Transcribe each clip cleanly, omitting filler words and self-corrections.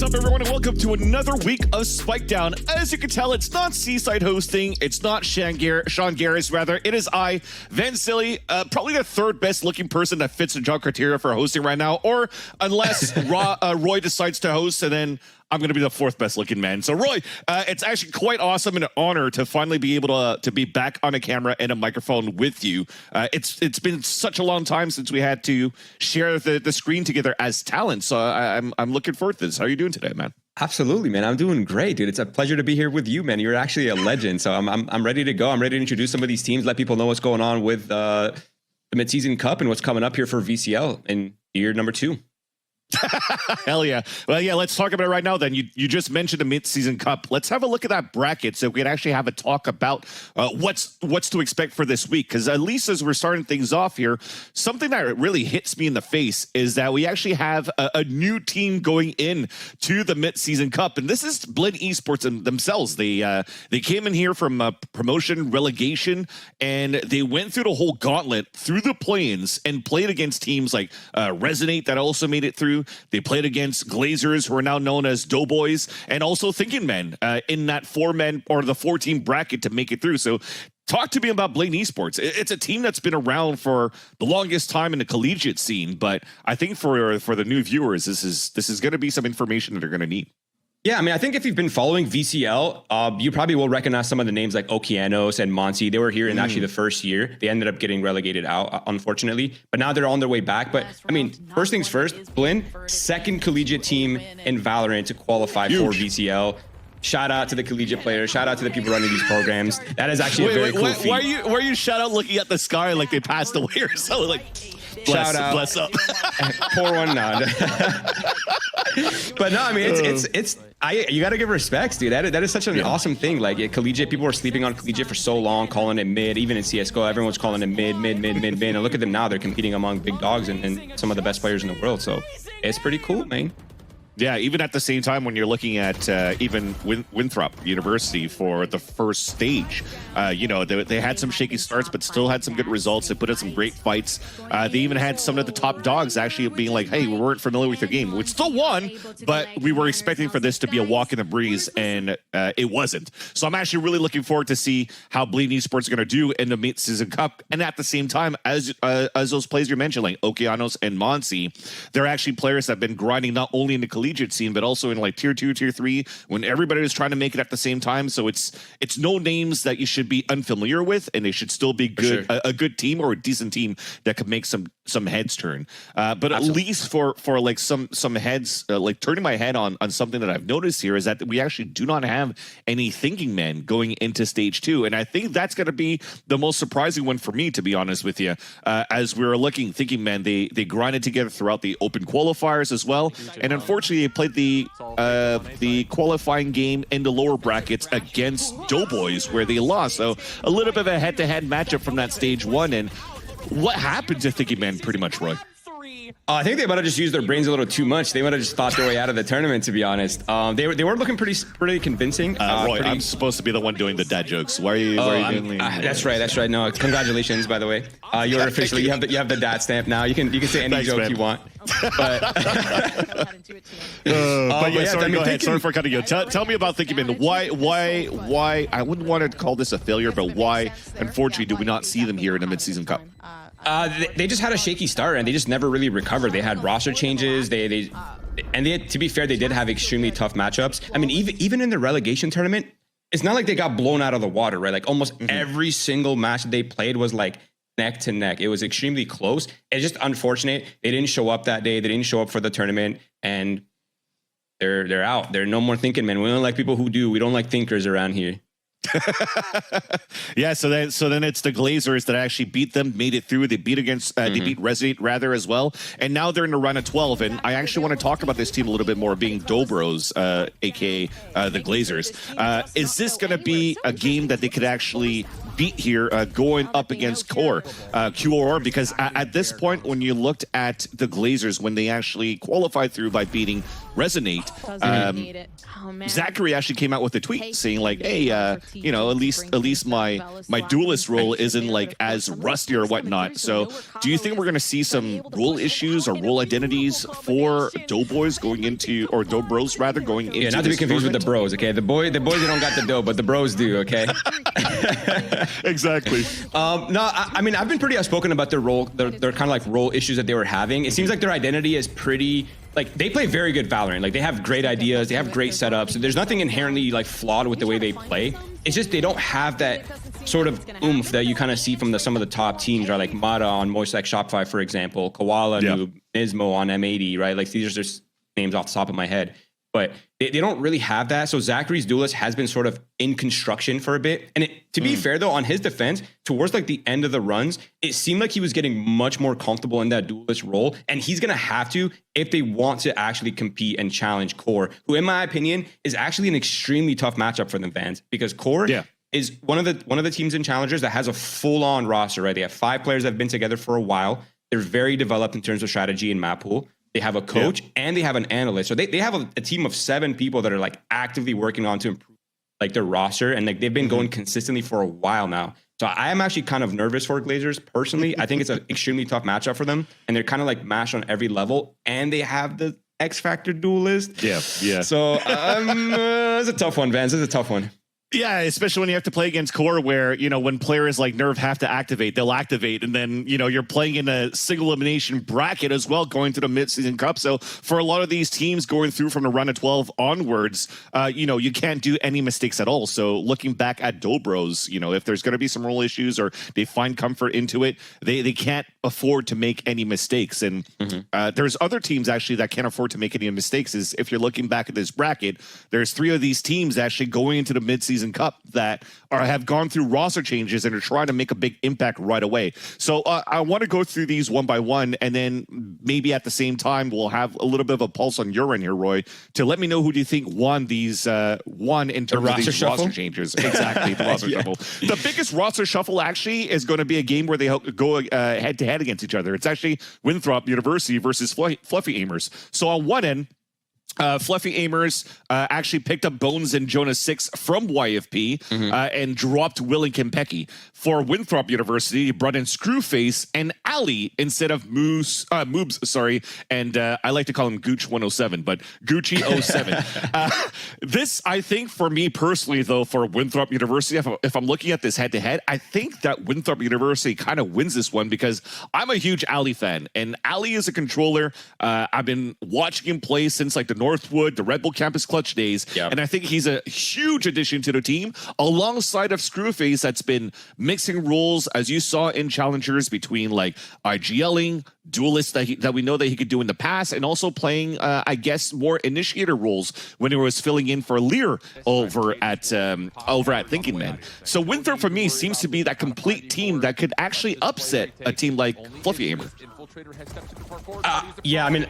up, everyone, and welcome to another week of Spike Down. As you can tell, it's not Seaside hosting, it's not Sean Garris, rather, it is I, Van Silly, probably the third best looking person that fits the job criteria for hosting right now, or unless Roy decides to host, and then I'm going to be the fourth best looking man. So Roy, it's actually quite awesome and an honor to finally be able to be back on a camera and a microphone with you. It's been such a long time since we had to share the screen together as talent. So I'm looking forward to this. How are you doing today, man? Absolutely, man. I'm doing great, dude. It's a pleasure to be here with you, man. You're actually a legend. So I'm ready to go. I'm ready to introduce some of these teams, let people know what's going on with the Mid-Season Cup and what's coming up here for VCL in year number 2. Hell yeah. Well, yeah, let's talk about it right now then. You just mentioned the Mid-Season Cup. Let's have a look at that bracket so we can actually have a talk about what's to expect for this week. Because at least as we're starting things off here, something that really hits me in the face is that we actually have a new team going in to the Mid-Season Cup. And this is Blend Esports themselves. They came in here from promotion, relegation, and they went through the whole gauntlet through the play-ins and played against teams like Resonate that also made it through. They played against Glazers, who are now known as Doughboys, and also Thinking Men in that 4-man or the 4-team bracket to make it through. So talk to me about Blade Esports. It's a team that's been around for the longest time in the collegiate scene, but I think for the new viewers, this is going to be some information that they're going to need. Yeah, I mean, I think if you've been following VCL, you probably will recognize some of the names like Okeanos and Monty. They were here in actually the first year. They ended up getting relegated out, unfortunately. But now they're on their way back. But, I mean, first things first, Blinn, second collegiate team in Valorant to qualify for VCL. Shout out to the collegiate players. Shout out to the people running these programs. That is actually a very cool feat. Why are you shout out looking at the sky like they passed away or so? Like, shout out. Bless up. Pour one nod. But no, I mean, you got to give respects, dude. That is such an awesome thing. Like collegiate, people were sleeping on collegiate for so long, calling it mid. Even in CSGO, everyone's calling it mid. And look at them now. They're competing among big dogs and some of the best players in the world. So it's pretty cool, man. Yeah, even at the same time when you're looking at even Winthrop University for the first stage, you know, they had some shaky starts, but still had some good results. They put in some great fights. They even had some of the top dogs actually being like, hey, we weren't familiar with your game. We still won, but we were expecting for this to be a walk in the breeze, and it wasn't. So I'm actually really looking forward to see how Blade Esports are going to do in the Mid-Season Cup. And at the same time, as those players you mentioned, like Okeanos and Monsi, they're actually players that have been grinding not only in the collegiate scene, but also in like tier 2, tier 3, when everybody was trying to make it at the same time. So it's no names that you should be unfamiliar with, and they should still be good, a good team or a decent team that could make some heads turn. But at least for like some heads, like turning my head on something that I've noticed here is that we actually do not have any Thinking Men going into stage 2, and I think that's going to be the most surprising one for me, to be honest with you. As we were looking, Thinking Men, they grinded together throughout the open qualifiers as well, and unfortunately they played the qualifying game in the lower brackets against Doughboys, where they lost. So a little bit of a head-to-head matchup from that stage 1. And what happened to Thinking Men, pretty much, Roy? I think they might have just used their brains a little too much. They might have just thought their way out of the tournament, to be honest. They were looking pretty convincing. Roy, I'm supposed to be the one doing the dad jokes. Why are you doing That's right. No, congratulations, by the way. You're officially you have the dad stamp now. You can say any joke you want. But yeah, sorry, go ahead. Sorry for cutting you. Tell me about Thinking Men. Why? I wouldn't want to call this a failure, but why, unfortunately, do we not see them here in the Mid-Season Cup? They just had a shaky start, and they just never really recovered. They had roster changes. To be fair, they did have extremely tough matchups. I mean, even in the relegation tournament, it's not like they got blown out of the water, right? Like almost every single match that they played was like neck to neck. It was extremely close. It's just unfortunate they didn't show up that day. They didn't show up for the tournament, and they're out. They're no more Thinking Men. We don't like people who do. We don't like thinkers around here. Yeah, so then it's the Glazers that actually beat them, made it through. They beat they beat Resident rather as well, and now they're in the run of 12. And I actually want to talk about this team a little bit more, being Dobros, aka the Glazers. Is this going to be a game that they could actually beat here going up against QOR, because at this point, when you looked at the Glazers, when they actually qualified through by beating Resonate, Zachary actually came out with a tweet saying like, hey, you know, at least my duelist role isn't like as rusty or whatnot. So do you think we're going to see some role issues or role identities for Doughboys going into, or Doughbros rather, going into? Yeah, not to be confused with the bros, okay? The boys they don't got the dough, but the bros do, okay? Exactly. No, I mean, I've been pretty outspoken about their role, their kind of like role issues that they were having. It seems like their identity is pretty, like, they play very good Valorant. Like, they have great ideas, they have great setups. There's nothing inherently like flawed with the way they play. It's just they don't have that sort of oomph that you kind of see from some of the top teams, right? Like Mata on Moisek Shopify, for example, Koala, Noob, Nismo on M80, right? Like, these are just names off the top of my head. But they don't really have that. So Zachary's duelist has been sort of in construction for a bit. And to be fair, though, on his defense, towards like the end of the runs, it seemed like he was getting much more comfortable in that duelist role. And he's going to have to if they want to actually compete and challenge QOR, who, in my opinion, is actually an extremely tough matchup for them fans, because QOR is one of the teams in Challengers that has a full-on roster, right? They have 5 players that have been together for a while. They're very developed in terms of strategy and map pool. They have a coach and they have an analyst. So they have a team of 7 people that are like actively working on to improve like their roster. And like they've been going consistently for a while now. So I am actually kind of nervous for Glazers personally. I think it's an extremely tough matchup for them. And they're kind of like mashed on every level. And they have the X Factor duelist. Yeah. So it's a tough one, Vance. It's a tough one. Yeah, especially when you have to play against Core, where, you know, when players like Nerve have to activate, they'll activate. And then, you know, you're playing in a single elimination bracket as well, going to the mid-season cup. So for a lot of these teams going through from the run of 12 onwards, you know, you can't do any mistakes at all. So looking back at Doughbros, you know, if there's going to be some role issues or they find comfort into it, they can't afford to make any mistakes. And there's other teams actually that can't afford to make any mistakes. Is if you're looking back at this bracket, there's 3 of these teams actually going into the mid-season cup that have gone through roster changes and are trying to make a big impact right away. So I want to go through these one by one, and then maybe at the same time we'll have a little bit of a pulse on your end here, Roy, to let me know who do you think won these in terms of these roster changes. Exactly, the roster shuffle. The biggest roster shuffle actually is going to be a game where they go head to head against each other. It's actually Winthrop University versus Fluffy Aimers. So on one end, Fluffy Aimers actually picked up Bones and Jonas 6 from YFP and dropped Will and Kimpeki. For Winthrop University, brought in Screwface and Ali instead of Moobs, sorry, and I like to call him Gooch 107, but Gucci 07. This, I think, for me personally, though, for Winthrop University, if I'm looking at this head-to-head, I think that Winthrop University kind of wins this one, because I'm a huge Ali fan, and Ali is a controller. I've been watching him play since like the Northwood, the Red Bull Campus Clutch days, and I think he's a huge addition to the team, alongside of Screwface that's been mixing roles, as you saw in Challengers, between like IGLing, duelists that we know that he could do in the past, and also playing, I guess, more initiator roles when he was filling in for Lear over at Thinking Man. So Winthrop, for me, seems to be that complete team that could actually upset a team like Fluffy Aimer. Yeah, I mean,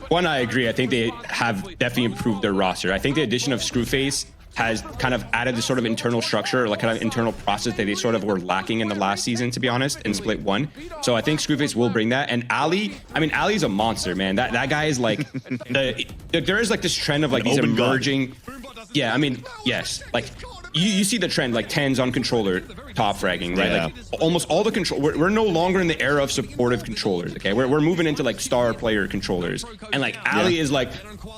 one, I agree. I think they have definitely improved their roster. I think the addition of Screwface has kind of added this sort of internal structure, like kind of internal process that they sort of were lacking in the last season, to be honest, in Split 1. So I think Screwface will bring that. And Ali, I mean, Ali's a monster, man. That guy is like, there is like this trend of like these emerging. Yeah, I mean, yes. Like, you see the trend, like 10s on controller top fragging, right? Like almost all the control. We're no longer in the era of supportive controllers, okay? We're moving into like star player controllers. And like Ali is like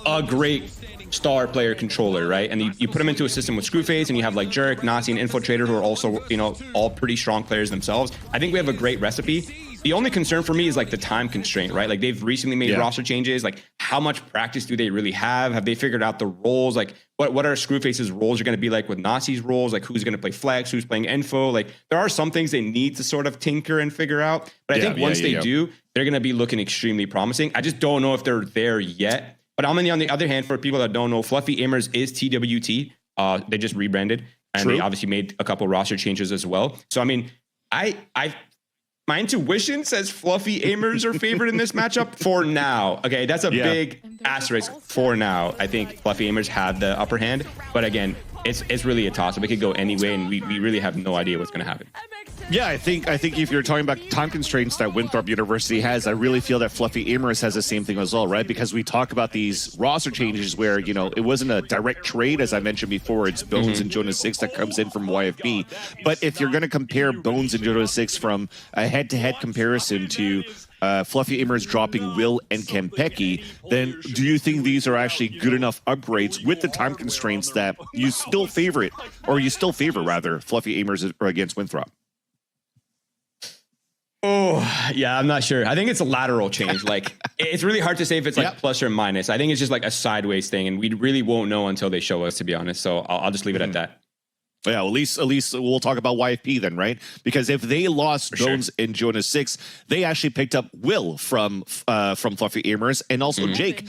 a great star player controller, right? And you put him into a system with Screwface, and you have like Jerk, Nazi, and Infiltrator, who are also, you know, all pretty strong players themselves. I think we have a great recipe. The only concern for me is like the time constraint, right? Like they've recently made roster changes. Like how much practice do they really have? Have they figured out the roles? Like what are Screwface's roles are going to be like with Nazi's roles? Like who's going to play flex? Who's playing info? Like there are some things they need to sort of tinker and figure out. But I think once they do, they're going to be looking extremely promising. I just don't know if they're there yet. But on the other hand, for people that don't know, Fluffy Aimers is TWT. They just rebranded, and they obviously made a couple roster changes as well. So I mean, my intuition says Fluffy Aimers are favored in this matchup for now. Okay, that's a big asterisk for now. I think Fluffy Aimers have the upper hand. But again, it's really a toss-up. It could go any way, and we really have no idea what's going to happen. Yeah, I think if you're talking about time constraints that Winthrop University has, I really feel that Fluffy Amorous has the same thing as well, right? Because we talk about these roster changes where, you know, it wasn't a direct trade, as I mentioned before. It's Bones and Jonah 6 that comes in from YFP. But if you're going to compare Bones and Jonah 6 from a head-to-head comparison to Fluffy Amorous dropping Will and Kempeki, then do you think these are actually good enough upgrades with the time constraints that you still favor rather Fluffy Amorous against Winthrop? Oh, yeah, I'm not sure. I think it's a lateral change. Like, it's really hard to say if it's like plus or minus. I think it's just like a sideways thing, and we really won't know until they show us, to be honest. So I'll just leave it at that. Yeah, at least we'll talk about YFP then, right? Because if they lost Bones and Jonah 6, they actually picked up Will from Fluffy Amorous and also Jake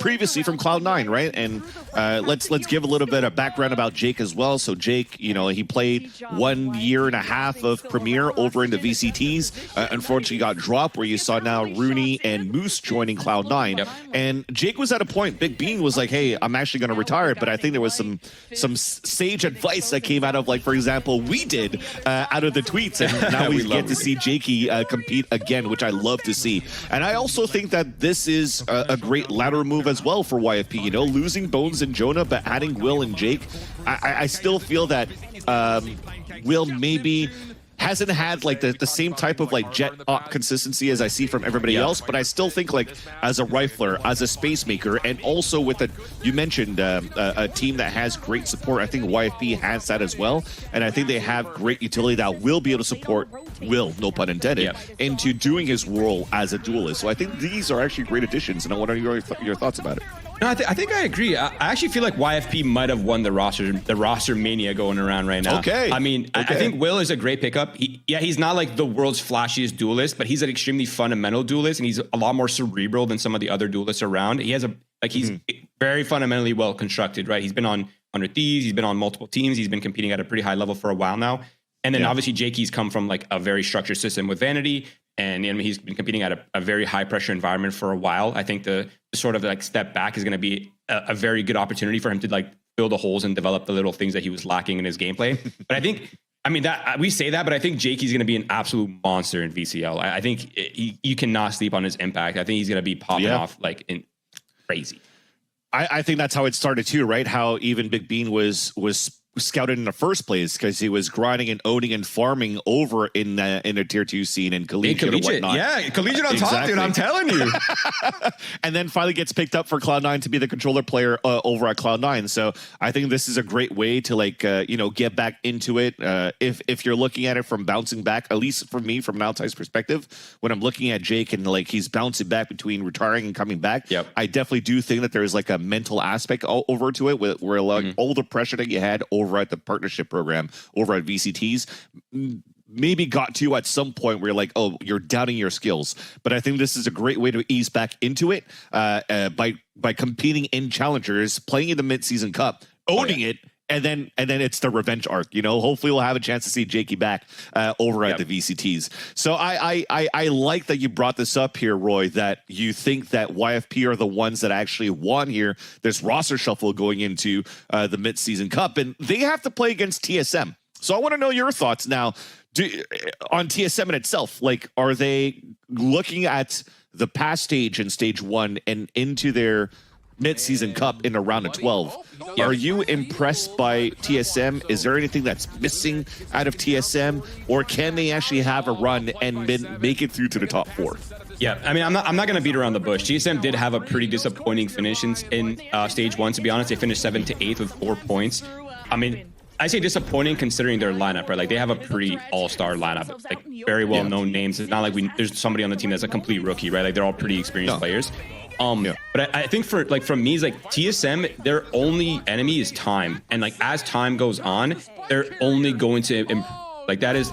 previously from Cloud9, right? And let's give a little bit of background about Jake as well. So Jake, you know, he played 1.5 years of Premier over in the VCTs. Unfortunately, got dropped, where you saw now Rooney and Moose joining Cloud9. Yep. And Jake was at a point. Big Bean was like, "Hey, I'm actually going to retire," but I think there was some sage advice that came out of, like, for example, we did out of the tweets, and now we get to see Jakey compete again, which I love to see. And I also think that this is a great lateral move as well for YFP. You know, losing Bones and Jonah, but adding Will and Jake. I still feel that Will maybe hasn't had like the same type of like jet up consistency as I see from everybody else, but I still think like as a rifler, as a space maker, and also with you mentioned a team that has great support. I think YFP has that as well, and I think they have great utility that will be able to support Will, no pun intended, into doing his role as a duelist. So I think these are actually great additions, and I want to know your thoughts about it. No, I think I agree. I actually feel like YFP might have won the roster mania going around right now. Okay. I mean, I think Will is a great pickup. He's not like the world's flashiest duelist, but he's an extremely fundamental duelist, and he's a lot more cerebral than some of the other duelists around. He has he's very fundamentally well constructed, right? He's been on Under Thieves, he's been on multiple teams, he's been competing at a pretty high level for a while now. And then obviously Jakey's come from like a very structured system with Vanity, and he's been competing at a very high pressure environment for a while. I think the sort of like step back is going to be a very good opportunity for him to like fill the holes and develop the little things that he was lacking in his gameplay. But I think, I mean, that we say that, but I think Jakey's going to be an absolute monster in VCL. I think you cannot sleep on his impact. I think he's going to be popping off like in crazy. I think that's how it started too, right? How even Big Bean was scouted in the first place, because he was grinding and owning and farming over in a tier 2 scene and collegiate and whatnot. Yeah, collegiate on top, dude. I'm telling you. And then finally gets picked up for Cloud9 to be the controller player over at Cloud9. So I think this is a great way to like get back into it. If you're looking at it from bouncing back, at least for me, from an outside's perspective, when I'm looking at Jake and like he's bouncing back between retiring and coming back, I definitely do think that there's like a mental aspect over to it, where like all the pressure that you had over at the partnership program over at VCTs maybe got to you at some point where you're like, oh, you're doubting your skills. But I think this is a great way to ease back into it by competing in Challengers, playing in the mid-season cup, owning it, and then it's the revenge arc. You know, hopefully we'll have a chance to see Jakey back over at the VCTs. So I like that you brought this up here, Roy, that you think that YFP are the ones that actually won here, this roster shuffle going into the mid-season cup, and they have to play against TSM. So I want to know your thoughts now on TSM in itself. Like, are they looking at the past stage in stage 1 and into their mid-season cup in a round of 12? Are you impressed by TSM? Is there anything that's missing out of TSM, or can they actually have a run and make it through to the top 4? Yeah, I mean, I'm not going to beat around the bush. TSM did have a pretty disappointing finish in stage 1, to be honest. They finished 7th to 8th with 4 points. I mean, I say disappointing considering their lineup, right? Like, they have a pretty all-star lineup, like very well-known names. It's not like there's somebody on the team that's a complete rookie, right? Like, they're all pretty experienced players. But I think from me, is like TSM, their only enemy is time, and like as time goes on, they're only going to like that is,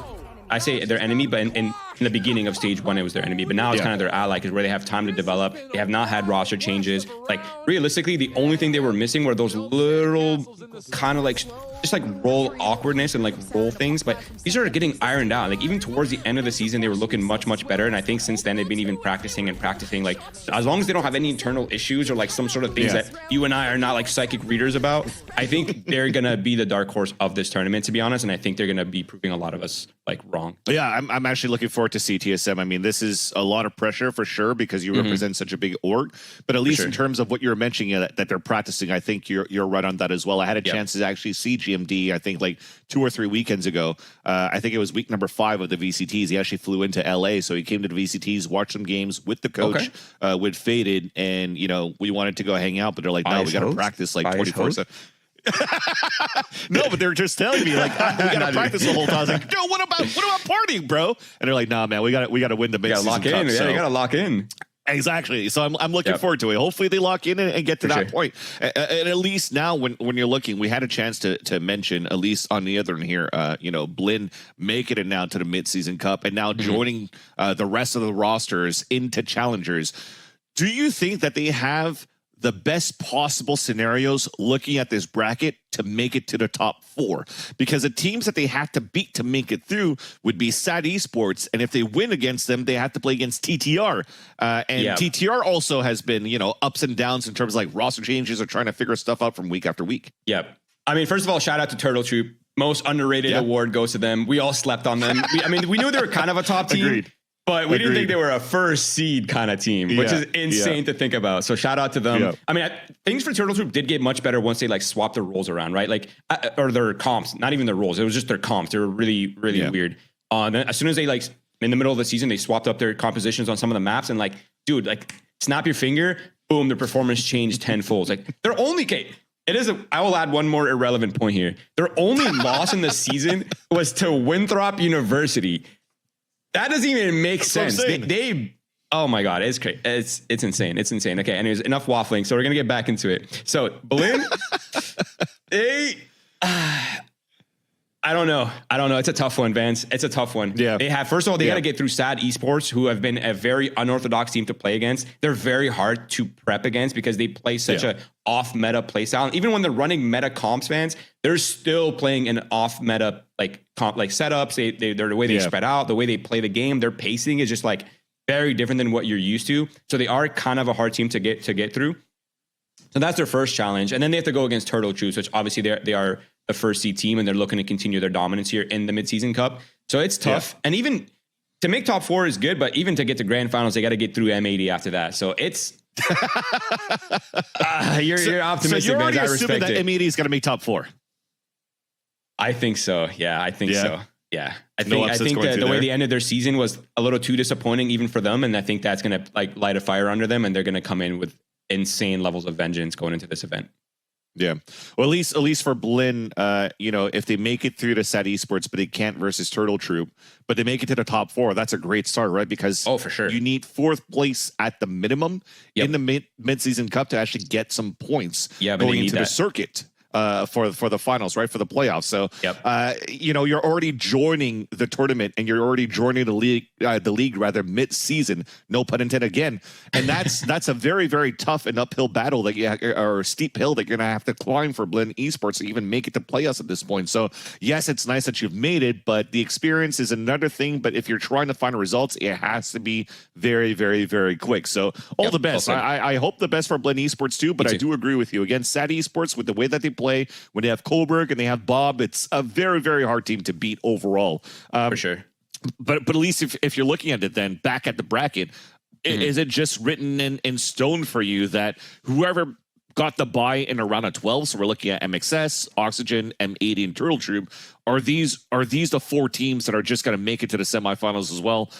I say their enemy, but and in the beginning of stage 1, it was their enemy, but now it's kind of their ally, because where they have time to develop. They have not had roster changes. Like, realistically, the only thing they were missing were those little kind of like just like role awkwardness and like role things, but these are getting ironed out. Like, even towards the end of the season, they were looking much better, and I think since then they've been even practicing. Like, as long as they don't have any internal issues or like some sort of things that you and I are not like psychic readers about, I think they're gonna be the dark horse of this tournament, to be honest, and I think they're gonna be proving a lot of us like wrong. Yeah, I'm actually looking forward to CTSM. I mean, this is a lot of pressure for sure, because you represent such a big org, but at least in terms of what you're mentioning that they're practicing, I think you're right on that as well. I had a chance to actually see GMD, I think like 2 or 3 weekends ago. I think it was week number 5 of the VCTs. He actually flew into LA, so he came to the VCTs, watched some games with the coach, with Faded, and we wanted to go hang out, but they're like, no, we got to practice like 24/7. No, but they're just telling me like, we got to practice the whole time. I was like, yo, what about partying, bro? And they're like, nah, man, we got to win the mid-season lock cup. in. So. Yeah, you got to lock in. Exactly. So I'm looking forward to it. Hopefully they lock in and get to that point. And at least now when you're looking, we had a chance to mention, at least on the other end here, Blinn making it now to the mid-season cup and now joining the rest of the rosters into Challengers. Do you think that they have the best possible scenarios looking at this bracket to make it to the top 4? Because the teams that they have to beat to make it through would be SAT Esports, and if they win against them, they have to play against TTR. TTR also has been, ups and downs in terms of like roster changes or trying to figure stuff out from week after week. Yep. I mean, first of all, shout out to Turtle Troop. Most underrated award goes to them. We all slept on them. We knew they were kind of a top team. Agreed. But we didn't think they were a first seed kind of team, which is insane to think about. So shout out to them. Yeah. I mean, things for Turtle Troop did get much better once they like swapped their roles around, right? Like, or their comps, not even their roles. It was just their comps. They were really weird. Then as soon as they like in the middle of the season, they swapped up their compositions on some of the maps, and like, dude, like snap your finger, boom, their performance changed tenfold. Like, they're only I will add one more irrelevant point here. Their only loss in the season was to Winthrop University. That doesn't even make sense. They oh my God, it's crazy. It's insane. It's insane. Okay, anyways, enough waffling. So we're gonna get back into it. So Blinn, I don't know. It's a tough one, Vance. It's a tough one. Yeah. They have, first of all, they got to get through SAT Esports, who have been a very unorthodox team to play against. They're very hard to prep against because they play such a off-meta play style. And even when they're running meta comps, fans, they're still playing an off-meta comp setups. They're the way they spread out, the way they play the game, their pacing is just like very different than what you're used to. So they are kind of a hard team to get through. So that's their first challenge. And then they have to go against Turtle Troops, which obviously they are the first seed team, and they're looking to continue their dominance here in the midseason cup. So it's tough. Yeah. And even to make top 4 is good, but even to get to grand finals, they got to get through M80 after that. So it's you're optimistic, so you're already man. I assuming respect that it. M80 is going to make top 4. I think so. Yeah, I think so. Yeah, I think the way they ended their season was a little too disappointing even for them, and I think that's going to like light a fire under them, and they're going to come in with insane levels of vengeance going into this event. Yeah. Well, at least for Blinn, if they make it through to SAT Esports, but they can't versus Turtle Troop, but they make it to the top 4, that's a great start, right? Because for sure, you need 4th place at the minimum in the mid-season cup to actually get some points going into the circuit. For the finals, right? For the playoffs. So, you're already joining the tournament and you're already joining the league mid-season, no pun intended again. And that's a very, very tough and uphill battle or steep hill that you're going to have to climb for Blinn Esports to even make it to playoffs at this point. So yes, it's nice that you've made it, but the experience is another thing. But if you're trying to find results, it has to be very, very, very quick. So all the best. I hope the best for Blinn Esports too, but I do agree with you. Again, SAT Esports, with the way that they play, when they have Kohlberg and they have Bob, it's a very, very hard team to beat overall. For sure. But at least if you're looking at it then back at the bracket, is it just written in stone for you that whoever got the bye in a round of 12, so we're looking at MXS, Oxygen, M80, and Turtle Troop, are these the 4 teams that are just going to make it to the semifinals as well,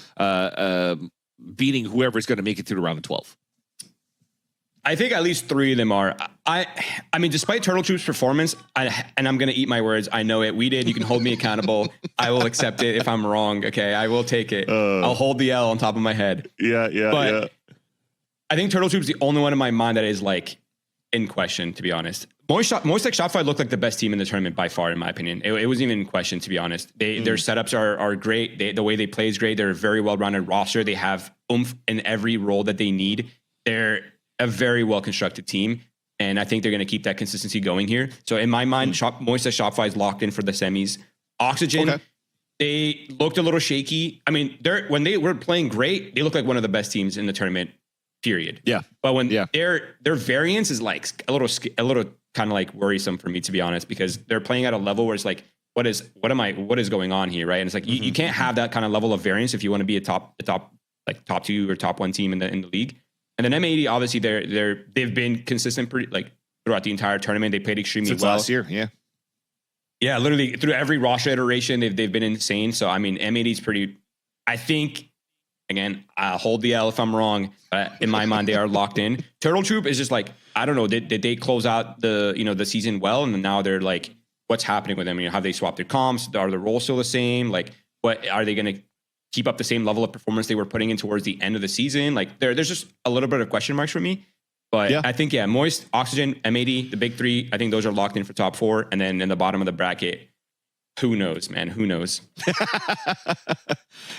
beating whoever's going to make it through the round of 12? I think at least 3 of them are. I mean, despite Turtle Troop's performance, and I'm going to eat my words. I know it. We did. You can hold me accountable. I will accept it if I'm wrong. Okay, I will take it. I'll hold the L on top of my head. But I think Turtle Troop's the only one in my mind that is like in question, to be honest. Moist like Shopify looked like the best team in the tournament by far, in my opinion. It wasn't even in question, to be honest. Their setups are great. The way they play is great. They're a very well-rounded roster. They have oomph in every role that they need. They're a very well-constructed team, and I think they're going to keep that consistency going here. So in my mind, Moist Shopify is locked in for the semis. Oxygen, they looked a little shaky. I mean, when they were playing great, they looked like one of the best teams in the tournament, period. Yeah. But when their variance is like a little kind of like worrisome for me, to be honest, because they're playing at a level where it's like, what is going on here, right? And it's like you can't have that kind of level of variance if you want to be a top 2 or top 1 team in the league. And then M80, obviously, they've been consistent throughout the entire tournament. They played extremely since well last year. Yeah, literally through every roster iteration, they've been insane. So I mean, M80 is pretty. I think, again, I'll hold the L if I'm wrong. In my mind, they are locked in. Turtle Troop is just like, I don't know. Did they close out the season well, and now they're like, what's happening with them? Have they swapped their comps? Are the roles still the same? Like, what are they going to keep up the same level of performance they were putting in towards the end of the season? Like, there's just a little bit of question marks for me. But I think, Moist, Oxygen, M80, the big 3, I think those are locked in for top 4. And then in the bottom of the bracket, who knows, man? Who knows?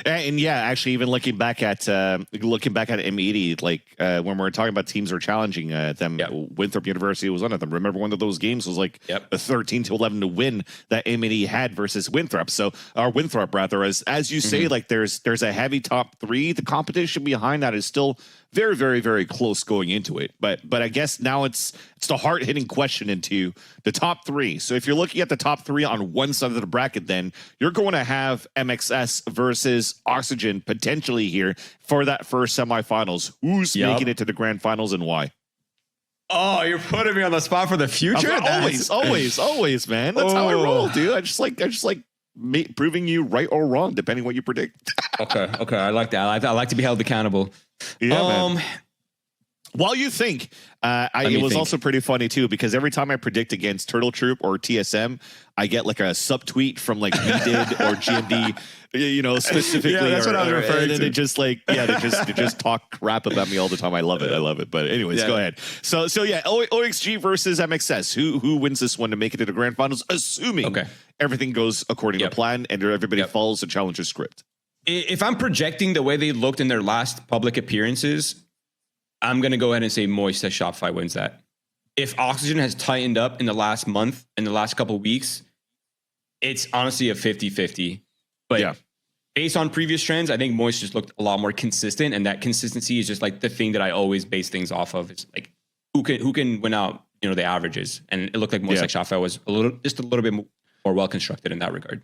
And actually, even looking back at M80, like when we're talking about teams who are challenging them, Winthrop University was one of them. Remember, one of those games was like a 13-11 to win that M80 had versus Winthrop. So, or Winthrop rather, as you say, like there's a heavy top 3. The competition behind that is still very, very, very close going into it. But I guess now it's the hard-hitting question into the top 3. So if you're looking at the top 3 on one side of the bracket, then you're going to have MXS versus Oxygen potentially here for that first semifinals. Who's making it to the grand finals and why? Oh, you're putting me on the spot for the future? Always, man. That's how I roll, dude. I just like proving you right or wrong, depending what you predict. Okay. I like that. I like to be held accountable. Yeah, man. While you think, it was also pretty funny too, because every time I predict against Turtle Troop or TSM, I get like a subtweet from like we did or GMD, specifically. Yeah, that's what I was referring to. They just they just talk crap about me all the time. I love it. But anyways, go ahead. So OXG versus MXS. Who wins this one to make it to the grand finals, assuming everything goes according to plan and everybody follows the Challengers script? If I'm projecting the way they looked in their last public appearances, I'm going to go ahead and say Moist as Shopify wins that. If Oxygen has tightened up in the last month, in the last couple of weeks, it's honestly a 50-50. But based on previous trends, I think Moist just looked a lot more consistent, and that consistency is just like the thing that I always base things off of. It's like who can win out, the averages. And it looked like Moist like Shopify was a little bit more well constructed in that regard.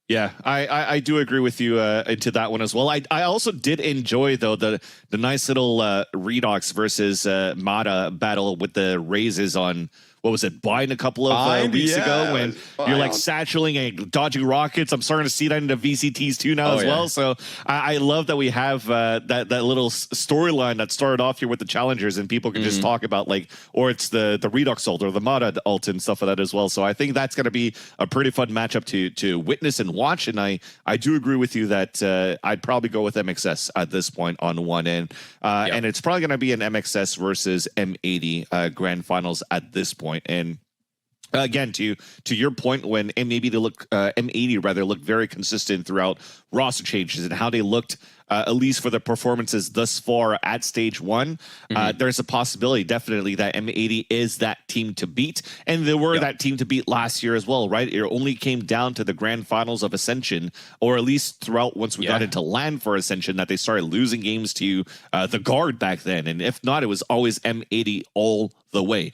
Yeah, I do agree with you to that one as well. I also did enjoy, though, the nice little Redox versus Mata battle with the raises on, what was it, Bind a couple of weeks ago, when you're like satcheling and dodging rockets. I'm starting to see that in the VCTs too now as well. So I love that we have that little storyline that started off here with the Challengers, and people can just talk about or it's the Redox ult or the Mata ult and stuff like that as well. So I think that's going to be a pretty fun matchup to witness and watch. And I do agree with you that I'd probably go with MXS at this point on one end. And it's probably going to be an MXS versus M80 grand finals at this point. And again, to your point, when M80 looked very consistent throughout roster changes and how they looked, at least for the performances thus far at stage 1, there's a possibility definitely that M80 is that team to beat. And they were that team to beat last year as well, right? It only came down to the grand finals of Ascension, or at least throughout once we got into LAN for Ascension, that they started losing games to the Guard back then. And if not, it was always M80 all the way.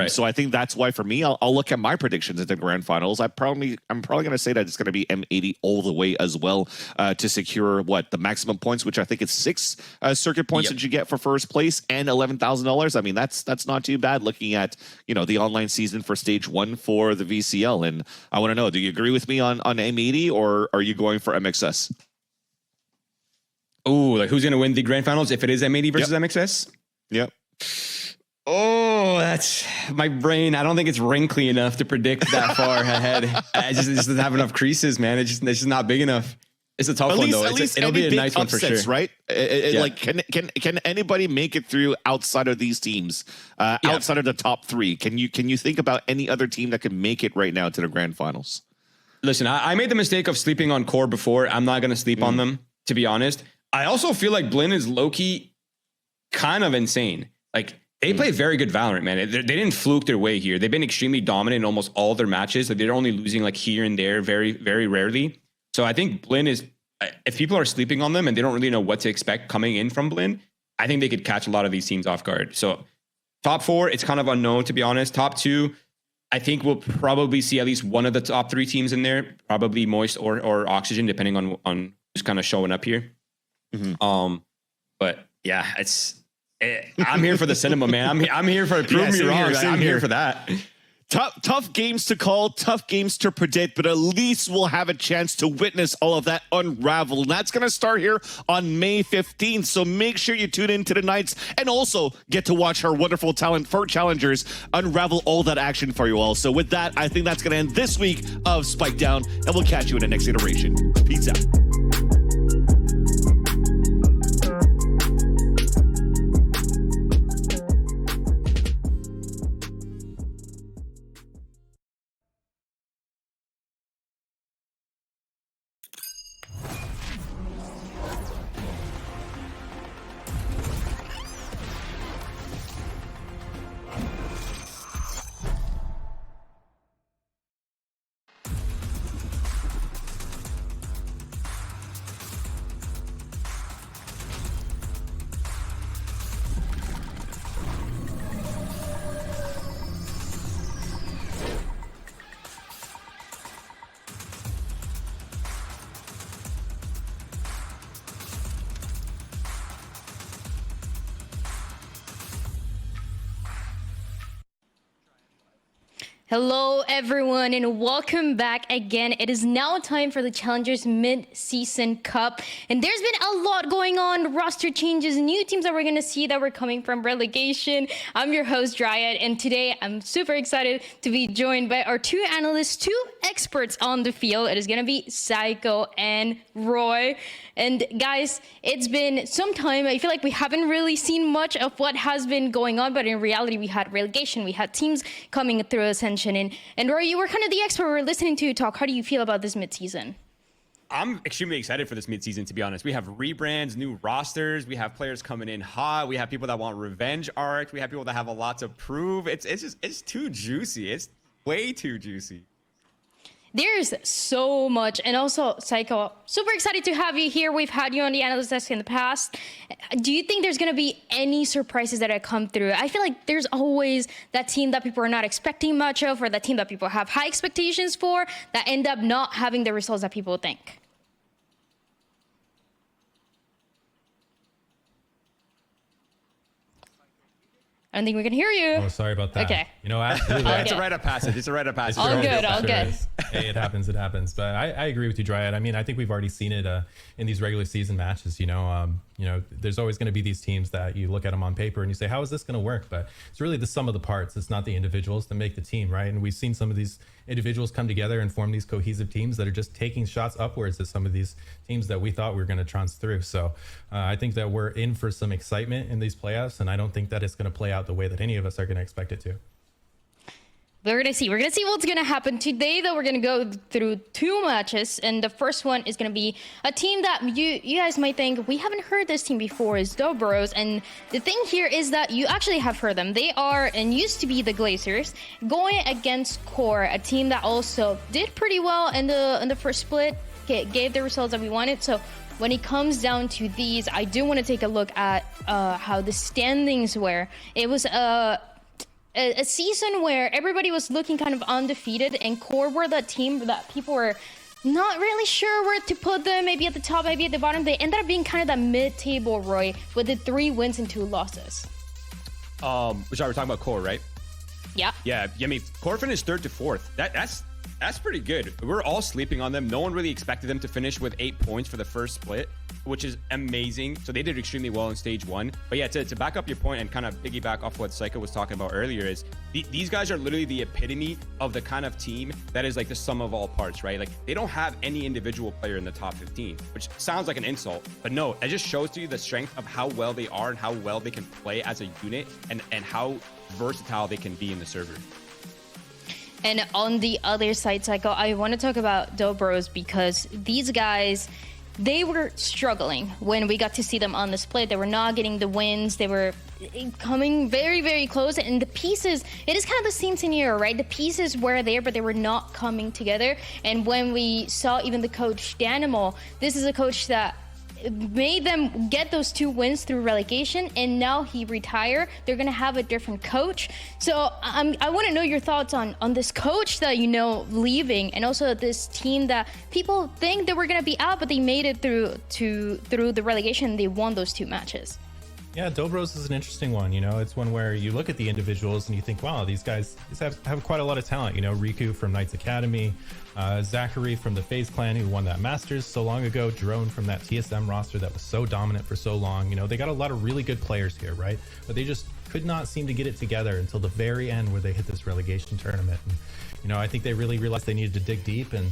So I think that's why for me, I'll look at my predictions at the grand finals. I'm probably going to say that it's going to be M80 all the way as well, to secure the maximum points, which I think it's 6 circuit points that you get for first place, and $11,000. I mean, that's not too bad looking at the online season for stage 1 for the VCL. And I want to know, do you agree with me on M80, or are you going for MXS? Oh, like who's going to win the grand finals if it is M80 versus MXS? Yep. Oh, that's my brain. I don't think it's wrinkly enough to predict that far ahead. It just doesn't have enough creases, man. It's just not big enough. It's a tough one though. It'll be a nice one for sure, right? Like, can anybody make it through outside of these teams, outside of the top three? Can you think about any other team that can make it right now to the grand finals? Listen, I made the mistake of sleeping on Core before. I'm not going to sleep on them, to be honest. I also feel like Blinn is low-key kind of insane. Like, they play very good Valorant, man. They didn't fluke their way here. They've been extremely dominant in almost all their matches. Like, they're only losing like here and there very, very rarely. So I think Blinn is, if people are sleeping on them and they don't really know what to expect coming in from Blinn, I think they could catch a lot of these teams off guard. So top 4, it's kind of unknown, to be honest. Top 2, I think we'll probably see at least one of the top 3 teams in there, probably Moist or Oxygen, depending on who's kind of showing up here. But yeah, I'm here for the cinema, man. I'm here for prove me wrong. I'm here for that. Tough games to call, tough games to predict, but at least we'll have a chance to witness all of that unravel. And that's going to start here on May 15th. So make sure you tune in to the nights and also get to watch our wonderful talent for Challengers unravel all that action for you all. So with that, I think that's going to end this week of Spike Down, and we'll catch you in the next iteration. Peace out. Hello everyone and welcome back again. It is now time for the Challengers Mid-Season Cup, and there's been a lot going on, roster changes, new teams that we're going to see that were coming from relegation. I'm your host Dryad, and today I'm super excited to be joined by our 2 analysts, 2 experts on the field. It is going to be Psycho and Roy. And guys, it's been some time. I feel like we haven't really seen much of what has been going on, but in reality, we had relegation, we had teams coming through Ascension. And Roy, you were kind of the expert. We were listening to you talk. How do you feel about this mid-season? I'm extremely excited for this mid-season, to be honest. We have rebrands, new rosters. We have players coming in hot. We have people that want revenge arc. We have people that have a lot to prove. It's too juicy. It's way too juicy. There's so much. And also, Psycho, super excited to have you here. We've had you on the analyst desk in the past. Do you think there's going to be any surprises that have come through? I feel like there's always that team that people are not expecting much of, or that team that people have high expectations for, that end up not having the results that people think. I don't think we can hear you. Oh, sorry about that. Okay. You know, absolutely. It's a rite of passage. It's a rite of passage. All good, all good. Hey, it happens, it happens. But I agree with you, Dryad. I mean, I think we've already seen it in these regular season matches. You know, there's always going to be these teams that you look at them on paper and you say, how is this going to work? But it's really the sum of the parts. It's not the individuals that make the team, right? And we've seen some of these individuals come together and form these cohesive teams that are just taking shots upwards at some of these teams that we thought we were going to trounce through. So I think that we're in for some excitement in these playoffs, and I don't think that it's going to play out the way that any of us are going to expect it to. We're gonna see what's gonna happen today. Though we're gonna go through 2 matches, and the first one is gonna be a team that you guys might think we haven't heard this team before, is Dobros. And the thing here is that you actually have heard them. They are and used to be the Glazers, going against QOR, a team that also did pretty well in the first split, gave the results that we wanted. So when it comes down to these, I do want to take a look at how the standings were. It was a season where everybody was looking kind of undefeated, and QOR were that team that people were not really sure where to put them, maybe at the top, maybe at the bottom. They ended up being kind of that mid-table, Roy, with the 3 wins and 2 losses. Which we're talking about QOR, right? Yeah. Yeah. I mean, QOR finished 3rd to 4th. That's That's pretty good. We're all sleeping on them. No one really expected them to finish with 8 points for the first split, which is amazing. So they did extremely well in stage 1. But yeah, to back up your point and kind of piggyback off what Psycho was talking about earlier is these guys are literally the epitome of the kind of team that is like the sum of all parts, right? Like they don't have any individual player in the top 15, which sounds like an insult, but no, it just shows to you the strength of how well they are and how well they can play as a unit and how versatile they can be in the server. And on the other side, Psycho, I want to talk about Dobros because these guys, they were struggling when we got to see them on the split. They were not getting the wins. They were coming very, very close. And the pieces, it is kind of the same scenario, right? The pieces were there, but they were not coming together. And when we saw even the coach, Danimal, this is a coach that made them get those 2 wins through relegation, and now he retired. They're gonna have a different coach. So I want to know your thoughts on this coach that leaving, and also this team that people think they were gonna be out, but they made it through the relegation. And they won those 2 matches. Yeah, Dobros is an interesting one. It's one where you look at the individuals and you think, wow, these guys have quite a lot of talent. Riku from Knights Academy, Zachary from the FaZe clan who won that Masters so long ago, Drone from that TSM roster that was so dominant for so long. They got a lot of really good players here, right? But they just could not seem to get it together until the very end where they hit this relegation tournament. And, I think they really realized they needed to dig deep and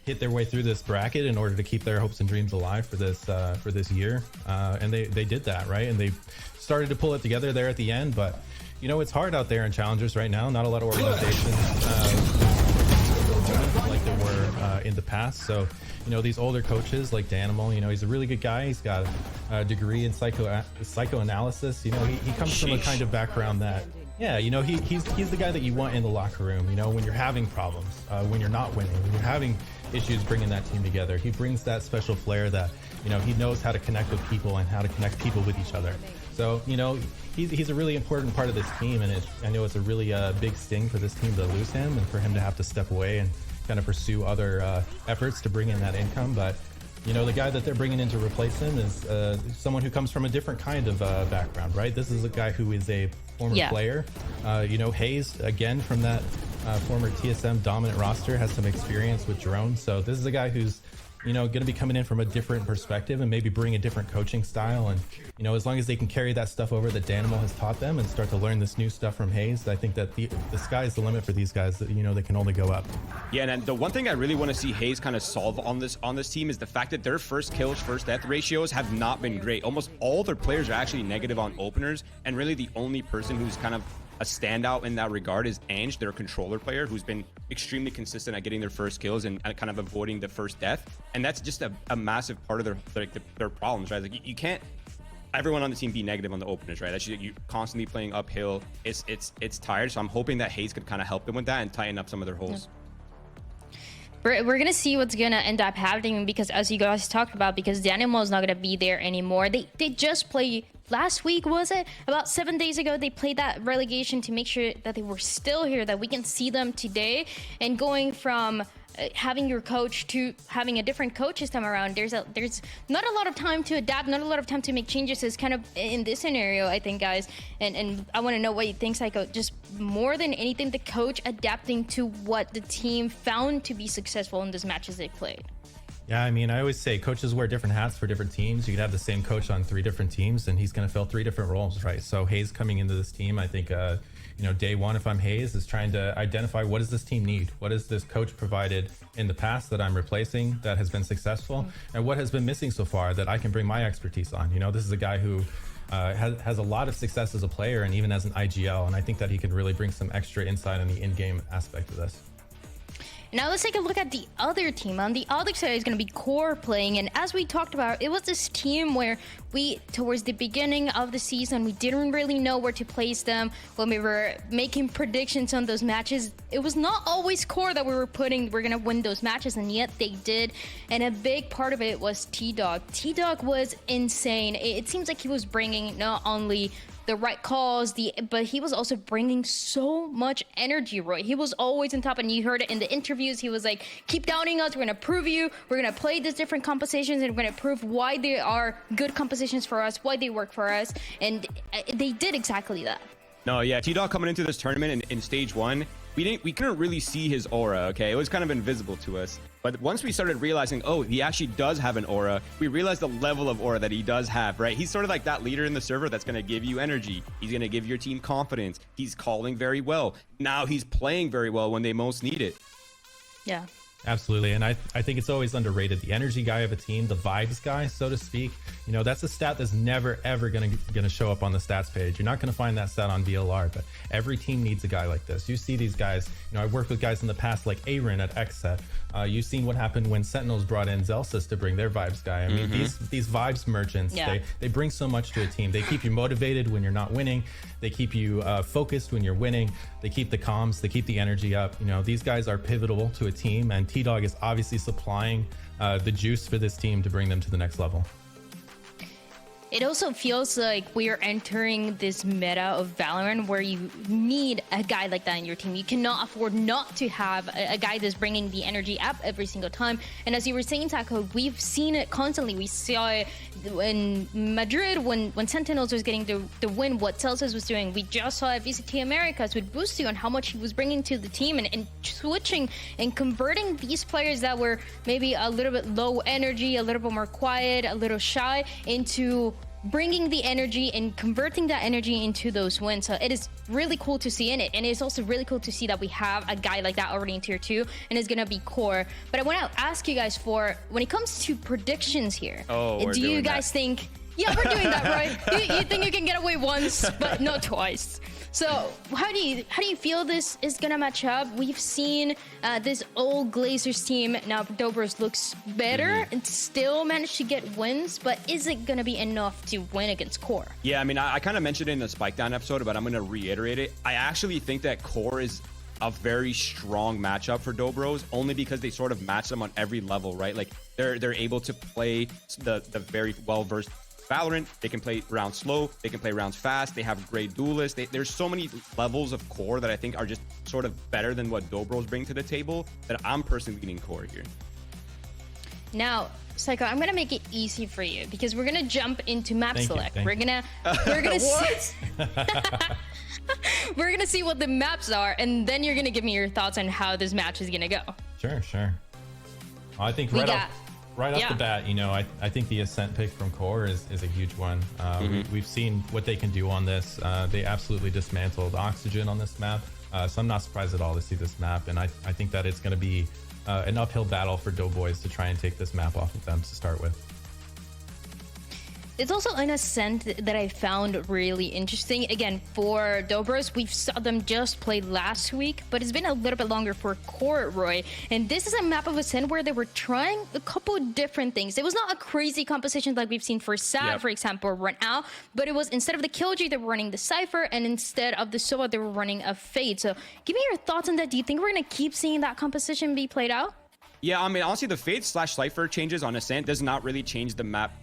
hit their way through this bracket in order to keep their hopes and dreams alive for this year. And they did that, right? And they started to pull it together there at the end. But it's hard out there in Challengers right now. Not a lot of organizations like there were in the past. So these older coaches like Danimal, he's a really good guy. He's got a degree in psychoanalysis. He comes from a kind of background that, yeah, he's the guy that you want in the locker room, when you're having problems, when you're not winning, when you're having issues bringing that team together. He brings that special flair that, he knows how to connect with people and how to connect people with each other. So, he's a really important part of this team, and I know it's a really big sting for this team to lose him and for him to have to step away and kind of pursue other efforts to bring in that income. But the guy that they're bringing in to replace him is someone who comes from a different kind of background, right? This is a guy who is a former player. Hayes, again, from that former TSM dominant roster, has some experience with drones. So this is a guy who's, going to be coming in from a different perspective and maybe bring a different coaching style. And, as long as they can carry that stuff over that Danimal has taught them and start to learn this new stuff from Hayes, I think that the sky's the limit for these guys. That they can only go up. Yeah, and the one thing I really want to see Hayes kind of solve on this team is the fact that their first kills, first death ratios have not been great. Almost all their players are actually negative on openers, and really the only person who's kind of a standout in that regard is Ange, their controller player, who's been extremely consistent at getting their first kills and kind of avoiding the first death. And that's just a massive part of their problems, right? Like you can't everyone on the team be negative on the openers, right? That's you constantly playing uphill. It's tired. So I'm hoping that Hayes could kind of help them with that and tighten up some of their holes. We're going to see what's going to end up happening because, as you guys talked about, because Danimal is not going to be there anymore. They just played last week, was it? About 7 days ago, they played that relegation to make sure that they were still here, that we can see them today. And going from having your coach to having a different coach this time around, there's not a lot of time to adapt, not a lot of time to make changes. Is kind of in this scenario, I think, guys. And I want to know what you think, Psycho. Just more than anything, the coach adapting to what the team found to be successful in these matches they played. Yeah, I mean, I always say coaches wear different hats for different teams. You could have the same coach on 3 different teams, and he's going to fill 3 different roles, right? So Hayes coming into this team, I think, day one, if I'm Hayes, is trying to identify what does this team need? What has this coach provided in the past that I'm replacing that has been successful? And what has been missing so far that I can bring my expertise on? This is a guy who has a lot of success as a player and even as an IGL, and I think that he can really bring some extra insight on the in-game aspect of this. Now let's take a look at the other team. On the other side is going to be QOR playing, and as we talked about, it was this team where towards the beginning of the season, we didn't really know where to place them when we were making predictions on those matches. It was not always QOR that we're going to win those matches, and yet they did. And a big part of it was T-Dog. T-Dog was insane. It seems like he was bringing not only the right calls, but he was also bringing so much energy, Roy. He was always on top, and you heard it in the interviews. He was like, keep doubting us. We're going to prove you. We're going to play these different compositions, and we're going to prove why they are good compositions for us, why they work for us. And they did exactly that. No, yeah, T-Dog coming into this tournament in stage 1, we couldn't really see his aura, okay? It was kind of invisible to us. But once we started realizing, oh, he actually does have an aura, we realized the level of aura that he does have, right? He's sort of like that leader in the server that's going to give you energy. He's going to give your team confidence. He's calling very well. Now he's playing very well when they most need it. Yeah. Absolutely. And I think it's always underrated. The energy guy of a team, the vibes guy, so to speak, you know, that's a stat that's never, ever going to show up on the stats page. You're not going to find that stat on VLR, but every team needs a guy like this. You see these guys, you know, I worked with guys in the past like Aaron at XSET. You've seen what happened when Sentinels brought in Zelsis to bring their vibes guy. I mean, these vibes merchants, they bring so much to a team. They keep you motivated when you're not winning. They keep you focused when you're winning. They keep the comms, they keep the energy up. You know, these guys are pivotal to a team, and T-Dog is obviously supplying the juice for this team to bring them to the next level. It also feels like we are entering this meta of Valorant where you need a guy like that in your team. You cannot afford not to have a guy that's bringing the energy up every single time. And as you were saying, Taco, we've seen it constantly. We saw it in Madrid when Sentinels was getting the win, what Celsius was doing. We just saw at VCT Americas with Boosty on how much he was bringing to the team and switching and converting these players that were maybe a little bit low energy, a little bit more quiet, a little shy, into bringing the energy and converting that energy into those wins. So it is really cool to see in it, and it's also really cool to see that we have a guy like that already in tier 2 and is gonna be core. But I want to ask you guys, for when it comes to predictions here, do you guys think we're doing that, right? You think you can get away once but not twice? So how do you feel this is gonna match up? We've seen this old Glazers team now. Dobros looks better and still managed to get wins, but is it gonna be enough to win against Core? Yeah, I mean, I kind of mentioned it in the Spike Down episode, but I'm gonna reiterate it. I actually think that Core is a very strong matchup for Dobros, only because they sort of match them on every level, right? Like they're able to play the very well-versed Valorant. They can play rounds slow, they can play rounds fast, they have great duelists. There's so many levels of Core that I think are just sort of better than what Dobros bring to the table, that I'm personally leaning Core here. Now, Psycho, I'm gonna make it easy for you because we're gonna jump into map select. We're gonna see we're gonna see what the maps are, and then you're gonna give me your thoughts on how this match is gonna go. Sure. I think right off the bat, you know, I think the Ascent pick from Core is a huge one. We've seen what they can do on this. They absolutely dismantled Oxygen on this map. So I'm not surprised at all to see this map. And I think that it's going to be an uphill battle for Doughboys to try and take this map off of them to start with. It's also an Ascent that I found really interesting. Again, for Dobros, we saw them just play last week, but it's been a little bit longer for Core, Roy. And this is a map of Ascent where they were trying a couple different things. It was not a crazy composition like we've seen for SAD, for example, run out, but it was, instead of the Killjoy, they were running the Cypher, and instead of the Sova, they were running a Fade. So give me your thoughts on that. Do you think we're going to keep seeing that composition be played out? Yeah, I mean, honestly, the Fade/Cypher changes on Ascent does not really change the map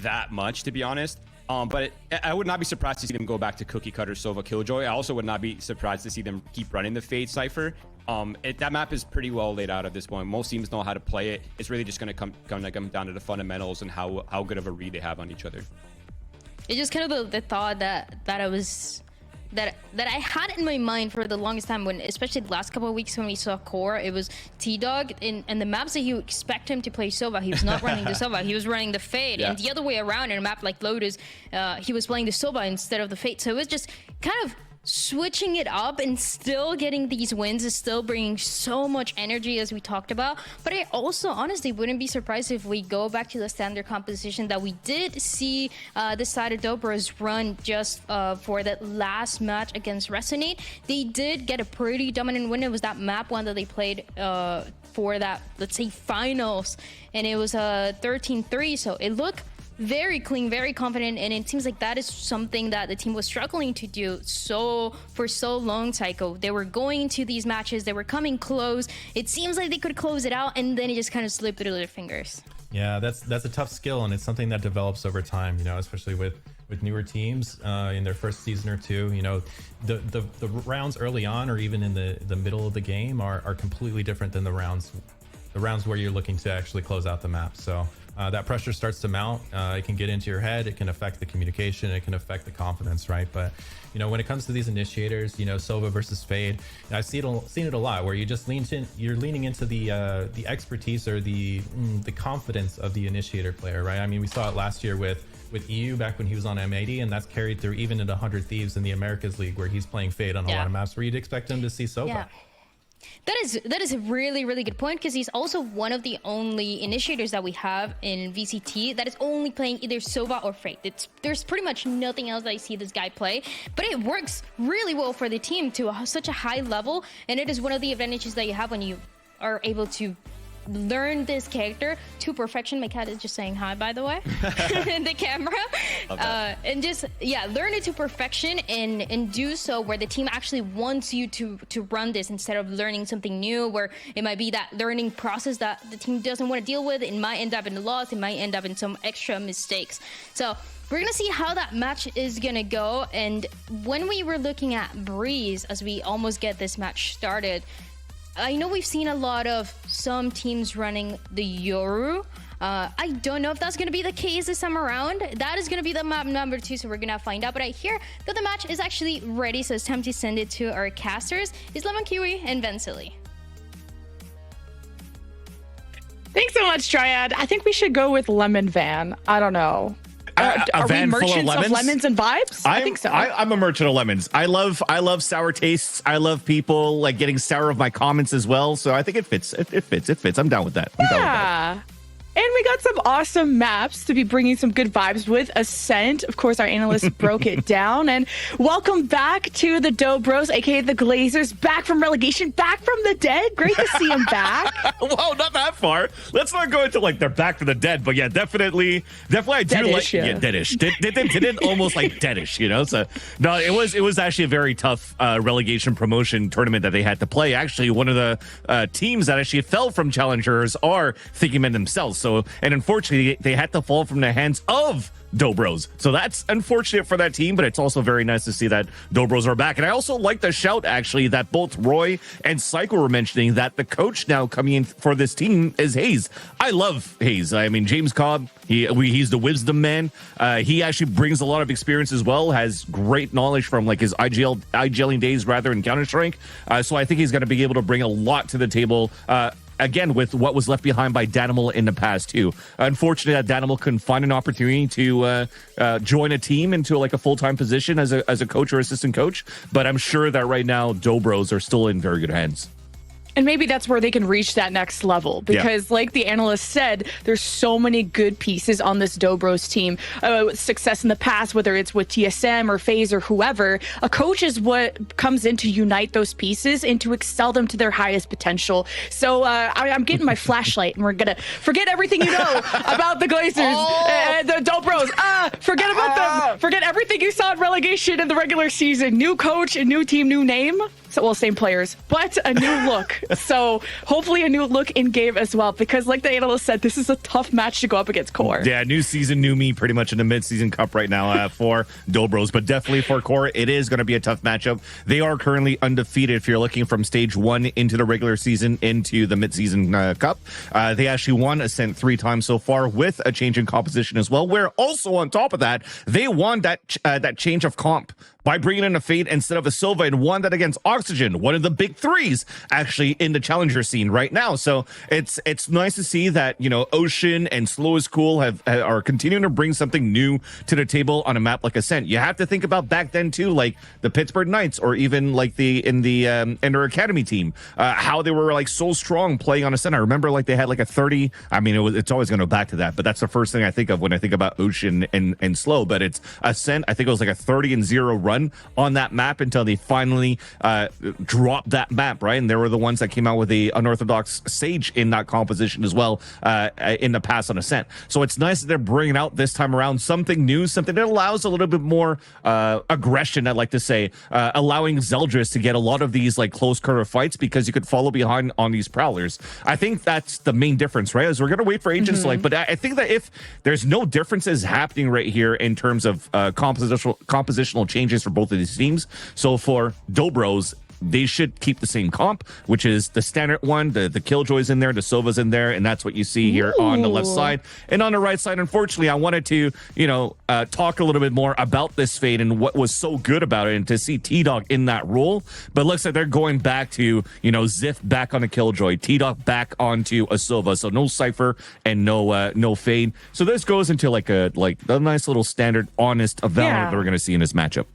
that much, to be honest. But I would not be surprised to see them go back to Cookie Cutter Sova Killjoy. I also would not be surprised to see them keep running the Fade Cypher. That map is pretty well laid out at this point. Most teams know how to play it. It's really just going to come down to the fundamentals and how good of a read they have on each other. It's just kind of the thought that I had in my mind for the longest time, when, especially the last couple of weeks when we saw Core, it was T-Dog and the maps that you expect him to play Sova, he was not running the Sova, he was running the Fade. And the other way around, in a map like Lotus, he was playing the Sova instead of the Fade. So it was just kind of switching it up and still getting these wins, is still bringing so much energy, as we talked about. But I also honestly wouldn't be surprised if we go back to the standard composition that we did see the side of Dobros run just for that last match against Resonate. They did get a pretty dominant win. It was that map one that they played for that, let's say, finals, and it was a 13-3, so it looked very clean, very confident, and it seems like that is something that the team was struggling to do for so long, Psycho. They were going into these matches, they were coming close. It seems like they could close it out, and then it just kind of slipped through their fingers. Yeah, that's a tough skill, and it's something that develops over time, you know, especially with newer teams in their first season or two. You know, the rounds early on, or even in the middle of the game, are completely different than the rounds where you're looking to actually close out the map. So that pressure starts to mount. It can get into your head. It can affect the communication. It can affect the confidence, right? But when it comes to these initiators, Sova versus Fade, I've seen it a lot where you're leaning into the expertise or the confidence of the initiator player, right? I mean, we saw it last year with EU back when he was on M80, and that's carried through even into 100 Thieves in the Americas League, where he's playing Fade on a lot of maps where you'd expect him to see Sova. Yeah. That is a really, really good point, because he's also one of the only initiators that we have in VCT that is only playing either Sova or Fate. There's pretty much nothing else that I see this guy play, but it works really well for the team to such a high level, and it is one of the advantages that you have when you are able to learn this character to perfection. My cat is just saying hi, by the way, in the camera. And just learn it to perfection and do so where the team actually wants you to run this, instead of learning something new where it might be that learning process that the team doesn't want to deal with. It might end up in a loss, it might end up in some extra mistakes. So we're gonna see how that match is gonna go. And when we were looking at Breeze as we almost get this match started, I know we've seen a lot of some teams running the Yoru. I don't know if that's going to be the case this time around. That is going to be the map number 2, so we're going to find out. But I hear that the match is actually ready, so it's time to send it to our casters. It's Lemon Kiwi and Vensily. Thanks so much, Triad. I think we should go with Lemon Van. I don't know. Are we merchants of lemons and vibes? I think so. I'm a merchant of lemons. I love sour tastes. I love people like getting sour of my comments as well. So I think it fits. It fits. I'm down with that. Yeah. And we got some awesome maps to be bringing some good vibes with. Ascent, of course, our analyst broke it down. And welcome back to the Dobros, aka the Glazers, back from relegation, back from the dead. Great to see him back. Whoa, not that far. Let's not go into like they're back from the dead, but yeah, definitely I do deadish, like deadish. Did almost like deadish, So no, it was actually a very tough relegation promotion tournament that they had to play. Actually, one of the teams that actually fell from Challengers are Thinking Men themselves. So, and unfortunately, they had to fall from the hands of Dobros. So that's unfortunate for that team, but it's also very nice to see that Dobros are back. And I also like the shout, actually, that both Roy and Psycho were mentioning that the coach now coming in for this team is Hayes. I love Hayes. I mean, James Cobb, he's the wisdom man. He actually brings a lot of experience as well, has great knowledge from like his IGLing days rather in Counter-Strike. So I think he's going to be able to bring a lot to the table. Again, with what was left behind by Danimal in the past, too. Unfortunately, that Danimal couldn't find an opportunity to join a team into like a full-time position as a coach or assistant coach. But I'm sure that right now, Dobros are still in very good hands. And maybe that's where they can reach that next level, because like the analyst said, there's so many good pieces on this Dobros team. Success in the past, whether it's with TSM or FaZe or whoever, a coach is what comes in to unite those pieces and to excel them to their highest potential. So I'm getting my flashlight, and we're going to forget everything you know about the Glazers and the Dobros. Forget about them. Forget everything you saw in relegation in the regular season. New coach, a new team, new name. So, well, same players, but a new look. So hopefully a new look in game as well, because like the analyst said, this is a tough match to go up against QOR. Yeah, new season, new me, pretty much in the mid-season cup right now for Dobros, but definitely for QOR, it is going to be a tough matchup. They are currently undefeated if you're looking from stage 1 into the regular season into the mid-season cup. They actually won Ascent 3 times so far with a change in composition as well, where also on top of that, they won that change of comp by bringing in a Fade instead of a Silva, and won that against Oxygen, one of the big 3s actually in the challenger scene right now. So it's nice to see that, Ocean and Slow is Cool are continuing to bring something new to the table on a map like Ascent. You have to think about back then too, like the Pittsburgh Knights, or even like in their academy team, how they were like so strong playing on Ascent. I remember like they had like a 30. I mean, it's always going to go back to that, but that's the first thing I think of when I think about Ocean and Slow. But it's Ascent. I think it was like a 30-0 run on that map until they finally dropped that map, right? And they were the ones that came out with the unorthodox Sage in that composition as well in the past on Ascent. So it's nice that they're bringing out this time around something new, something that allows a little bit more aggression, I'd like to say, allowing Zeldris to get a lot of these like close quarter fights, because you could follow behind on these Prowlers. I think that's the main difference, right? As we're going to wait for agents but I think that if there's no differences happening right here in terms of compositional changes for both of these teams. So for Dobros, they should keep the same comp, which is the standard one. The Killjoy's in there, the Sova's in there, and that's what you see here on the left side. And on the right side, unfortunately, I wanted to, talk a little bit more about this fade and what was so good about it, and to see T-Dog in that role. But it looks like they're going back to, Ziff back on a Killjoy, T-Dog back onto a Sova. So no Cypher and no fade. So this goes into like a nice little standard, honest VALORANT that we're going to see in this matchup.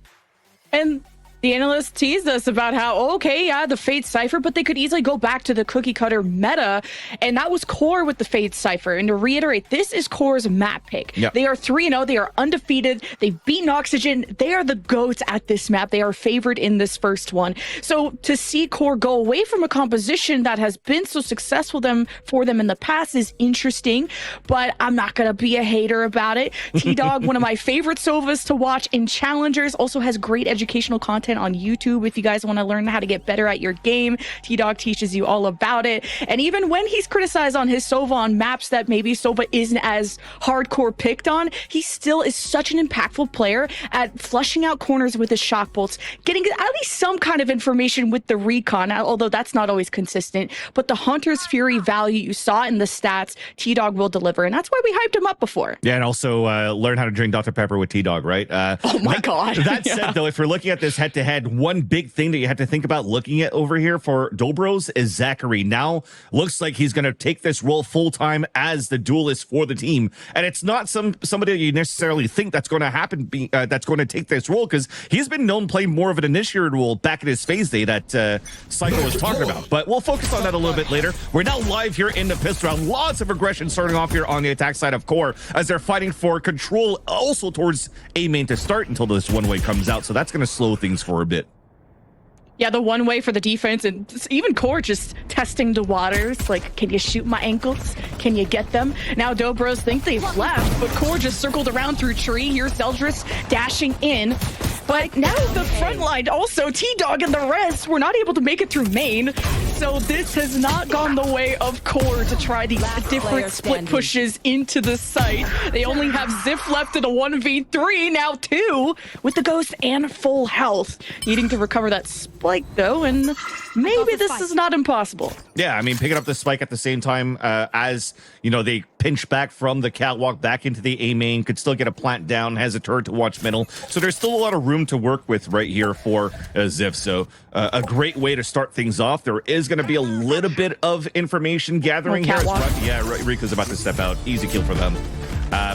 And the analysts teased us about how, the Fade Cypher, but they could easily go back to the cookie cutter meta. And that was Core with the Fade Cypher. And to reiterate, this is Core's map pick. Yep. They are 3-0. They are undefeated. They've beaten Oxygen. They are the GOATs at this map. They are favored in this first one. So to see Core go away from a composition that has been so successful for them in the past is interesting. But I'm not going to be a hater about it. T-Dog, one of my favorite Sovas to watch in Challengers, also has great educational content on YouTube. If you guys want to learn how to get better at your game, T-Dog teaches you all about it. And even when he's criticized on his Sova on maps that maybe Sova isn't as hardcore picked on, he still is such an impactful player at flushing out corners with his shock bolts, getting at least some kind of information with the recon, although that's not always consistent. But the Hunter's Fury value you saw in the stats, T-Dog will deliver. And that's why we hyped him up before. Yeah, and also learn how to drink Dr. Pepper with T-Dog, right? Oh my God. That said, though, if you're looking at this head-to-head, one big thing that you have to think about looking at over here for Dobros is Zachary. Now looks like he's going to take this role full-time as the duelist for the team. And it's not somebody you necessarily think that's going to happen, that's going to take this role, because he's been known playing more of an initiator role back in his phase day that Psycho was talking about. But we'll focus on that a little bit later. We're now live here in the pistol round. Lots of aggression starting off here on the attack side of Core as they're fighting for control also towards A main to start until this one-way comes out. So that's going to slow things for a bit. Yeah, the one way for the defense, and even Core just testing the waters. Like, can you shoot my ankles? Can you get them? Now Dobros think they've left, but Core just circled around through tree. Here's Zeldris dashing in. But now the front line, also T-Dog and the rest, were not able to make it through main. So this has not gone the way of Core to try these different split pushes into the site. They only have Ziff left in a 1v3, now 2, with the Ghost and full health. Needing to recover that spike though, and maybe this is not impossible. Yeah, I mean, picking up the spike at the same time as, they pinch back from the catwalk back into the A main, could still get a plant down, has a turret to watch middle. So there's still a lot of room to work with right here for Ziff. So a great way to start things off. There is going to be a little bit of information gathering here. Rika's about to step out. Easy kill for them.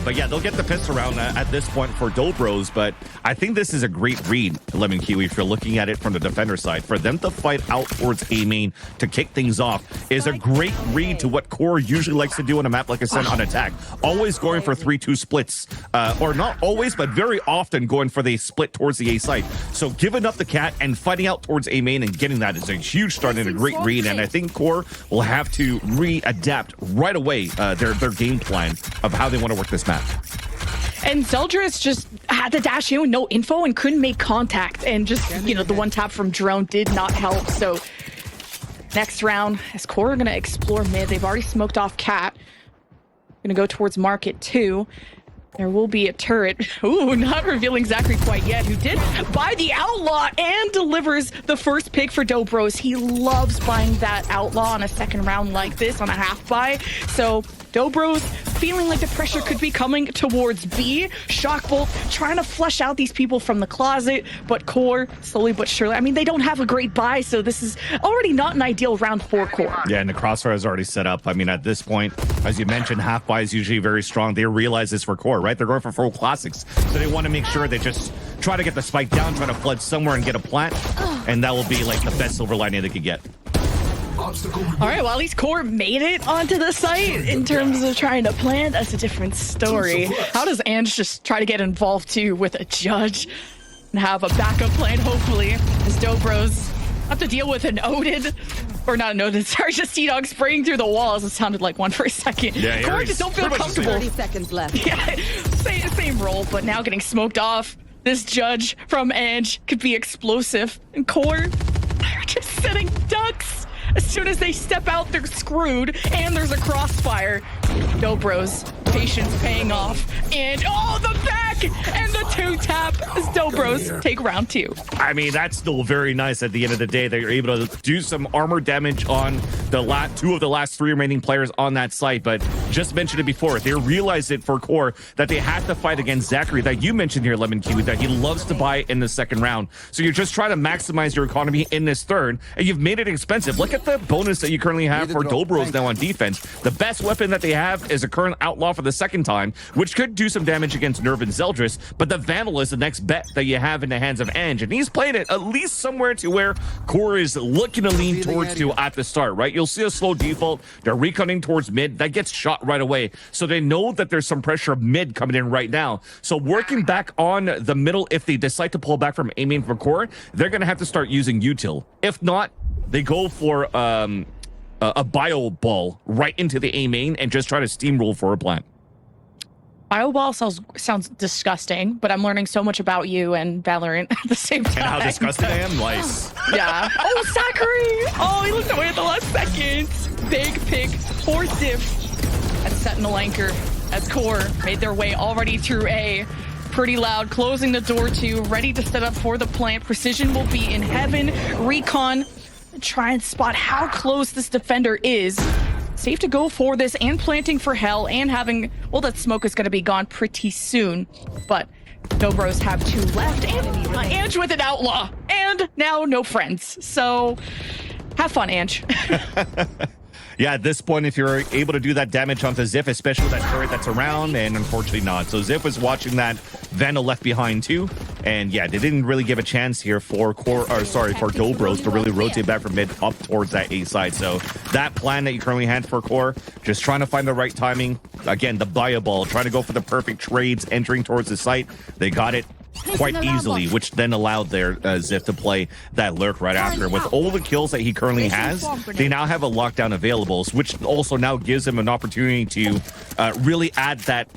But yeah, they'll get the pistol round at this point for Dobros, but I think this is a great read, Lemon Kiwi, if you're looking at it from the defender side. For them to fight out towards A main to kick things off is a great read to what Core usually likes to do on a map like Ascent on attack. Always going for 3-2 splits, or not always, but very often going for the split towards the A side. So giving up the cat and fighting out towards A main and getting that is a huge start and a great read, and I think Core will have to readapt right away their game plan of how they want to work this map. And Zeldris just had to dash in with no info and couldn't make contact. And just, the one tap from Drone did not help. So next round, as Core are going to explore mid, they've already smoked off Cat. Going to go towards Market 2. There will be a turret. Ooh, not revealing Zachary quite yet, who did buy the Outlaw and delivers the first pick for Dobros. He loves buying that Outlaw on a second round like this, on a half buy. So Dobros feeling like the pressure could be coming towards B. Shockbolt trying to flush out these people from the closet, but Core slowly but surely. I mean, they don't have a great buy, so this is already not an ideal round for Core. Yeah, and the crossfire is already set up. I mean, at this point, as you mentioned, half buy is usually very strong. They realize this for Core, right? They're going for full classics, so they want to make sure they just try to get the spike down, try to flood somewhere and get a plant, and that will be like the best silver lining they could get. All right, well, at least Core made it onto the site. In terms of trying to plant, that's a different story. How does Ange just try to get involved too with a judge and have a backup plan, hopefully, as Dobros have to deal with an Odin, or not an Odin, sorry, just T-Dog spraying through the walls. It sounded like one for a second. Yeah, Core just don't feel comfortable. 30 seconds left. Yeah, same role, but now getting smoked off. This judge from Ange could be explosive. And Core, they're just setting ducks. As soon as they step out, they're screwed, and there's a crossfire. Dobros patience paying off. And oh, the back and the 2-tap as Dobros take round 2. I mean, that's still very nice at the end of the day that you're able to do some armor damage on the 2 of the last 3 remaining players on that site. But just mentioned it before, they realized it for Core that they have to fight against Zachary, that you mentioned here, Lemon Kiwi, that he loves to buy in the second round. So you're just trying to maximize your economy in this third, and you've made it expensive. Look at the bonus that you currently have for Dobros now on defense. The best weapon that they have is a current outlaw for the second time, which could do some damage against Nerve and Zeldris, but the Vandal is the next bet that you have in the hands of Ange, and he's played it at least somewhere to where Core is looking to lean towards to at the start, right? You'll see a slow default. They're reconning towards mid. That gets shot right away. So they know that there's some pressure of mid coming in right now. So working back on the middle, if they decide to pull back from A main for Core, they're going to have to start using util. If not, they go for a bio ball right into the A main and just try to steamroll for a plant. Bioball sounds disgusting, but I'm learning so much about you and Valorant at the same time. And how disgusting I am? Nice. Yeah. Oh, Zachary! Oh, he looked away at the last second. Big pick for Ziff at Sentinel Anchor as Core made their way already through A. Pretty loud, closing the door to, ready to set up for the plant. Precision will be in heaven. Recon, try and spot how close this defender is. Safe to go for this, and planting for Hell, and having, well, that smoke is going to be gone pretty soon. But Dobros have 2 left, and Ange with an outlaw, and now no friends. So have fun, Ange. Yeah, at this point, if you're able to do that damage onto Ziff, especially with that turret that's around, and unfortunately not. So Ziff was watching that Vandal left behind too. And yeah, they didn't really give a chance here for Dobros to really rotate back from mid up towards that A side. So that plan that you currently had for Core, just trying to find the right timing. Again, the bio ball, trying to go for the perfect trades, entering towards the site. They got it quite easily, which then allowed their Ziff to play that lurk right after. With all the kills that he currently has, they now have a lockdown available, which also now gives him an opportunity to really add that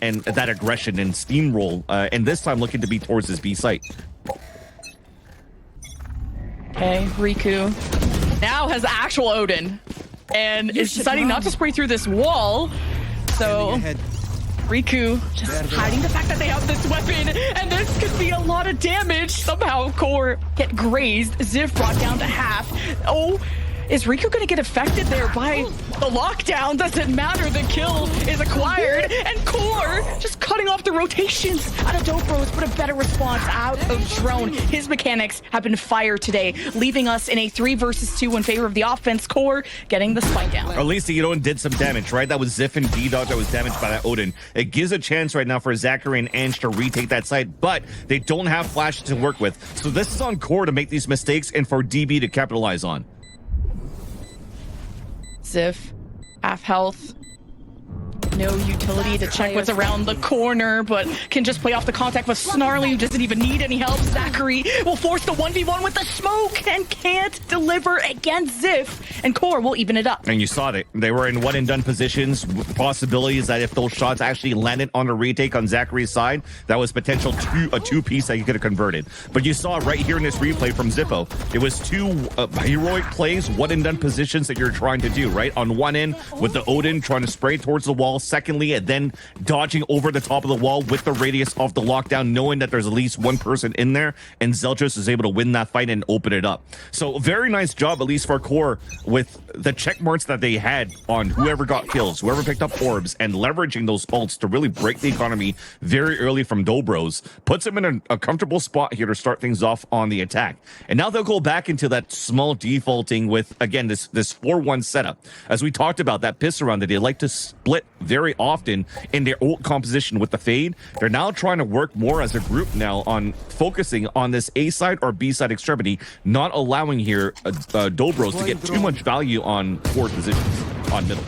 aggression and steamroll, and this time looking to be towards his B site. Okay, Riku now has actual Odin and is deciding not to spray through this wall. So Riku just hiding the fact that they have this weapon, and this could be a lot of damage. Somehow Core get grazed. Ziv brought down to half. Oh, is Riku going to get affected there by the lockdown? Doesn't matter. The kill is acquired, and Core just cutting off the rotations out of Dobros, but a better response out of Drone. His mechanics have been fired today, leaving us in a 3 versus 2 in favor of the offense. Core getting the spike down. At least did some damage, right? That was Ziff and D-Dog that was damaged by that Odin. It gives a chance right now for Zachary and Ange to retake that site, but they don't have flash to work with. So this is on Core to make these mistakes and for DB to capitalize on. Ziff, half health. No utility to check what's around the corner, but can just play off the contact with Snarly, who doesn't even need any help. Zachary will force the 1v1 with the smoke and can't deliver against Ziff, and Core will even it up. And you saw it. They were in one and done positions. Possibilities that if those shots actually landed on a retake on Zachary's side, that was potential a 2-piece that you could have converted. But you saw right here in this replay from Zippo, it was 2 heroic plays, one and done positions that you're trying to do, right? On one end with the Odin trying to spray towards the wall, secondly, and then dodging over the top of the wall with the radius of the lockdown, knowing that there's at least one person in there, and Zeldris is able to win that fight and open it up. So very nice job, at least for Core, with the check marks that they had on whoever got kills, whoever picked up orbs, and leveraging those ults to really break the economy very early from Dobros, puts them in a comfortable spot here to start things off on the attack. And now they'll go back into that small defaulting with, again, this 4-1 setup. As we talked about, that piss around that they like to split very often in their ult composition with the fade. They're now trying to work more as a group now on focusing on this A side or B side extremity, not allowing here Dobros to get too much value on forward positions on middle.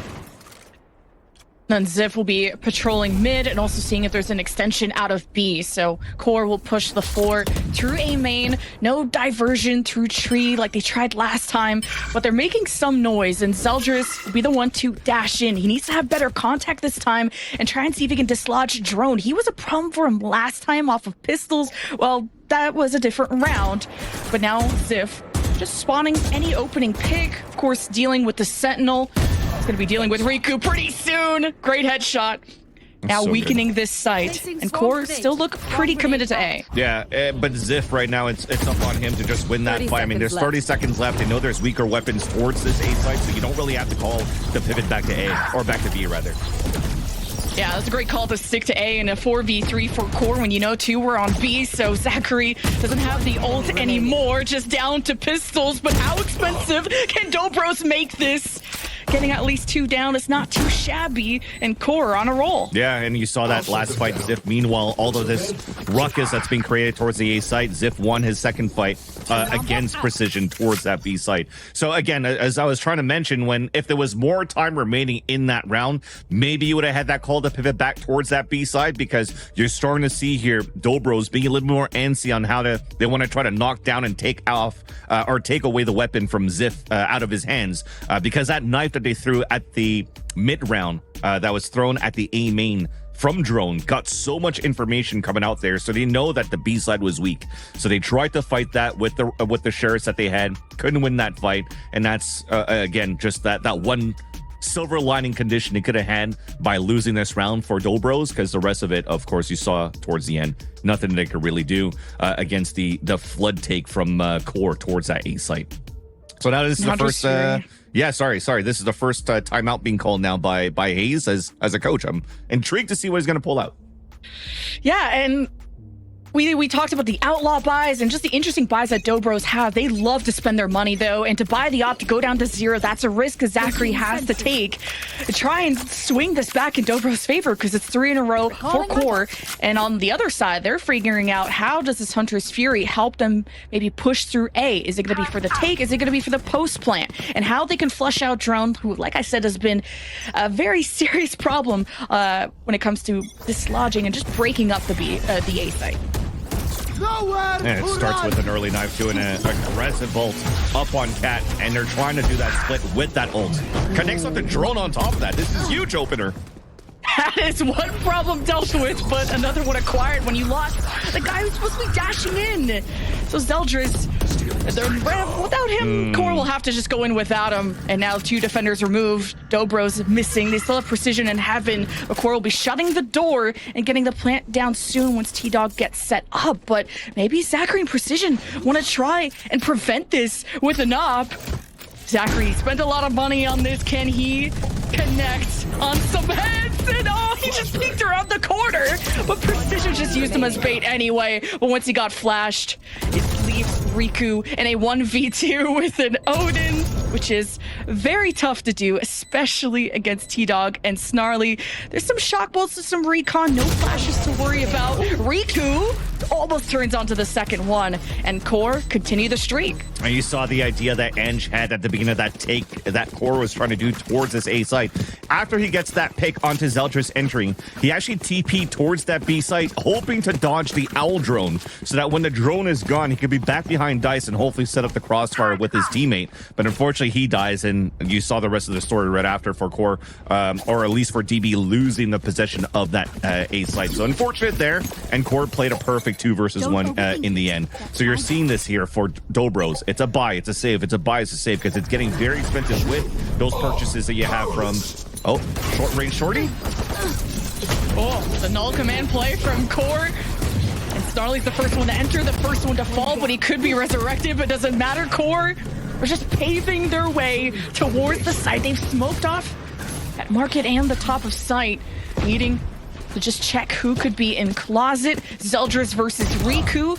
Then Ziff will be patrolling mid and also seeing if there's an extension out of B. So Core will push the 4 through A main. No diversion through tree like they tried last time, but they're making some noise, and Zeldris will be the one to dash in. He needs to have better contact this time and try and see if he can dislodge Drone. He was a problem for him last time off of pistols. Well, that was a different round, but now Ziff just spawning any opening pick. Of course, dealing with the Sentinel. He's going to be dealing with Riku pretty soon. Great headshot. now So weakening this site, and Core still look pretty committed to A. Yeah, but Ziff right now, it's up on him to just win that 30 fight. I mean, there's 30 seconds left. They know there's weaker weapons towards this A site, so you don't really have to call the pivot back to A, or back to B, rather. Yeah, that's a great call to stick to A in a 4v3 for Core when you know 2 were on B, so Zachary doesn't have the ult anymore, just down to pistols, but how expensive can Dobros make this? Getting at least 2 down is not too shabby, and Core on a roll. Yeah, and you saw that last fight, Ziff. Meanwhile, all of this ruckus that's being created towards the A site, Ziff won his second fight against Precision towards that B site. So again, as I was trying to mention, if there was more time remaining in that round, maybe you would have had that call to pivot back towards that B side, because you're starting to see here Dobros being a little more antsy on how they want to try to knock down and take off or take away the weapon from Ziff out of his hands, because that knife that they threw at the mid round that was thrown at the A main from drone got so much information coming out there, so they know that the B side was weak, so they tried to fight that with the sheriffs that they had, couldn't win that fight, and that's again just that one silver lining condition they could have had by losing this round for Dobros, because the rest of it, of course, you saw towards the end, nothing they could really do against the flood take from Core towards that A site. So now this is the first sorry. This is the first timeout being called now by Hayes as a coach. I'm intrigued to see what he's going to pull out. Yeah, and we talked about the outlaw buys and just the interesting buys that Dobros have. They love to spend their money, though, and to buy the op to go down to 0, that's a risk Zachary has to take. Try and swing this back in Dobros' favor, because it's 3 in a row for Core. And on the other side, they're figuring out, how does this Hunter's Fury help them maybe push through A? Is it going to be for the take? Is it going to be for the post plant? And how they can flush out Drone, who, like I said, has been a very serious problem when it comes to dislodging and just breaking up the A site. And it starts with an early knife to an aggressive ult up on Cat, and they're trying to do that split with that ult. Connects with the drone on top of that. This is huge opener. That is one problem dealt with, but another one acquired when you lost the guy who's supposed to be dashing in. So Zeldris, without him, Core will have to just go in without him. And now 2 defenders removed. Dobros missing. They still have Precision in heaven. But Core will be shutting the door and getting the plant down soon once T-Dog gets set up. But maybe Zachary and Precision want to try and prevent this with an op. Zachary spent a lot of money on this. Can he connect on some heads? And he just peeked around the corner. But Precision just used him as bait anyway. But once he got flashed, it leaves Riku in a 1v2 with an Odin, which is very tough to do, especially against T-Dog and Snarly. There's some shock bolts to some recon, no flashes to worry about. Riku almost turns onto the second one, and Core continue the streak. And you saw the idea that Ange had at the beginning of that take that Core was trying to do towards this A site. After he gets that pick onto Zeldris entering, he actually TP'd towards that B site, hoping to dodge the owl drone, so that when the drone is gone, he could be back behind Dice and hopefully set up the crossfire with his teammate. But unfortunately, he dies, and you saw the rest of the story right after for Core, or at least for DB losing the possession of that A site. So unfortunate there, and Core played a perfect 2 versus 1 in the end. So you're seeing this here for Dobros. It's a buy, it's a save, it's a buy, it's a save, because it's getting very expensive with those purchases that you have from, short range shorty. The null command play from Core. And Snarly's the first one to enter, the first one to fall, but he could be resurrected, but doesn't matter. Core are just paving their way towards the site. They've smoked off at market and the top of site, needing to just check who could be in closet. Zeldris versus Riku.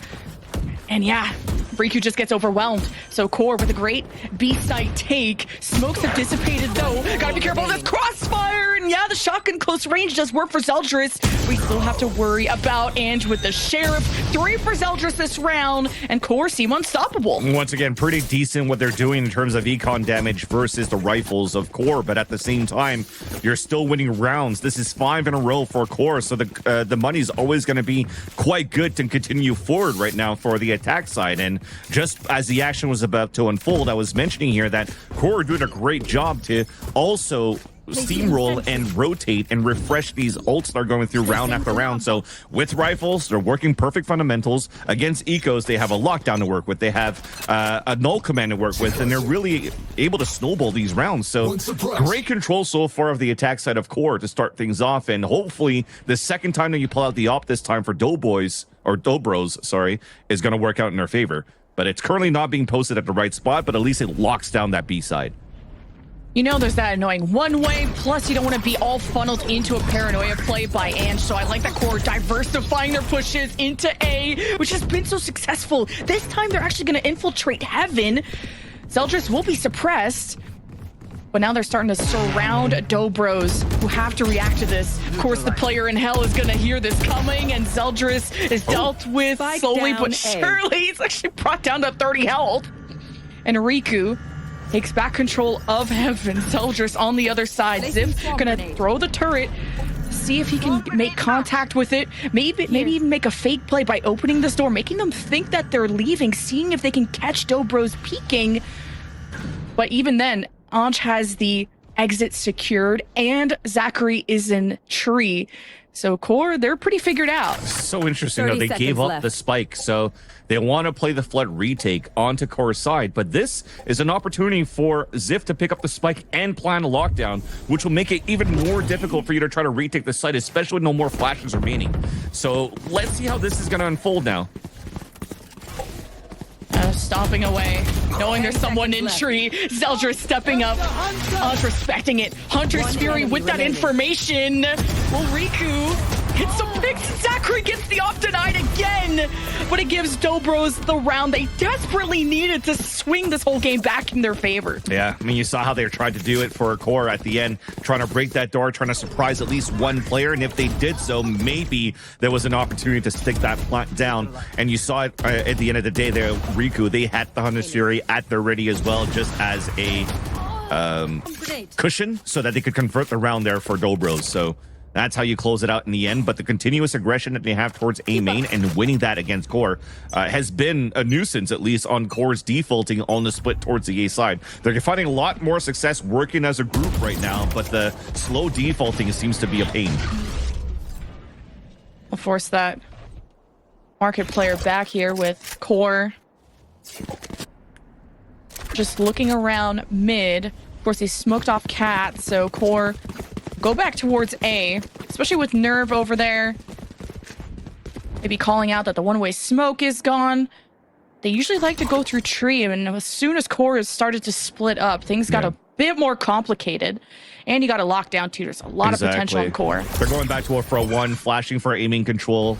And yeah, Riku just gets overwhelmed. So Core with a great B-side take. Smokes have dissipated though. Gotta be careful of this crossfire. And yeah, the shotgun close range does work for Zeldris. We still have to worry about Ange with the Sheriff. 3 for Zeldris this round. And Core seem unstoppable. Once again, pretty decent what they're doing in terms of econ damage versus the rifles of Core. But at the same time, you're still winning rounds. This is 5 in a row for Core. So the money's always going to be quite good to continue forward right now for the attack side. And just as the action was about to unfold, I was mentioning here that Core are doing a great job to also steamroll and rotate and refresh these ults that are going through round after round. So with rifles, they're working perfect fundamentals. Against ecos, they have a lockdown to work with. They have a null command to work with, and they're really able to snowball these rounds. So great control so far of the attack side of Core to start things off, and hopefully the second time that you pull out the op this time for Dobros, sorry, is going to work out in their favor. But it's currently not being posted at the right spot, but at least it locks down that B side. You know there's that annoying one way, plus you don't want to be all funneled into a paranoia play by Ange, so I like that Core diversifying their pushes into A, which has been so successful. This time they're actually going to infiltrate Heaven. Zeldris will be suppressed, but now they're starting to surround Dobros, who have to react to this. Of course, the player in hell is going to hear this coming, and Zeldris is dealt with slowly but surely. He's actually brought down to 30 health. And Riku takes back control of Heaven. Zeldris on the other side. Ziv gonna throw the turret, see if he can make contact with it. Maybe even make a fake play by opening this door, making them think that they're leaving, seeing if they can catch Dobros peeking. But even then, Ange has the exit secured, and Zachary is in tree. So Core, they're pretty figured out. So interesting though, they gave up the spike, so they want to play the flood retake onto Core's side, but this is an opportunity for Ziv to pick up the spike and plan a lockdown, which will make it even more difficult for you to try to retake the site, especially with no more flashes remaining. So let's see how this is going to unfold now. Stomping away, knowing there's someone in tree. Zeldris stepping up, respecting it. Hunter's Fury with that information. Will Riku get some picks? Zachary gets the off denied again, but it gives Dobros the round they desperately needed to swing this whole game back in their favor. Yeah, I mean, you saw how they tried to do it for Core at the end, trying to break that door, trying to surprise at least one player, and if they did so, maybe there was an opportunity to stick that plant down, and you saw it at the end of the day there, Riku, they had the Hunter's Fury at their ready as well, just as a cushion, so that they could convert the round there for Dobros. So that's how you close it out in the end. But the continuous aggression that they have towards A main and winning that against Core has been a nuisance, at least on Core's defaulting on the split towards the A side. They're finding a lot more success working as a group right now, but the slow defaulting seems to be a pain. We'll force that market player back here with Core. Just looking around mid. Of course, he smoked off Cat, so Core go back towards A, especially with Nerve over there. Maybe calling out that the one-way smoke is gone. They usually like to go through tree, and as soon as Core has started to split up, things got a bit more complicated. And you got a lockdown too. There's a lot of potential in Core. They're going back to a 4-1, flashing for aiming control,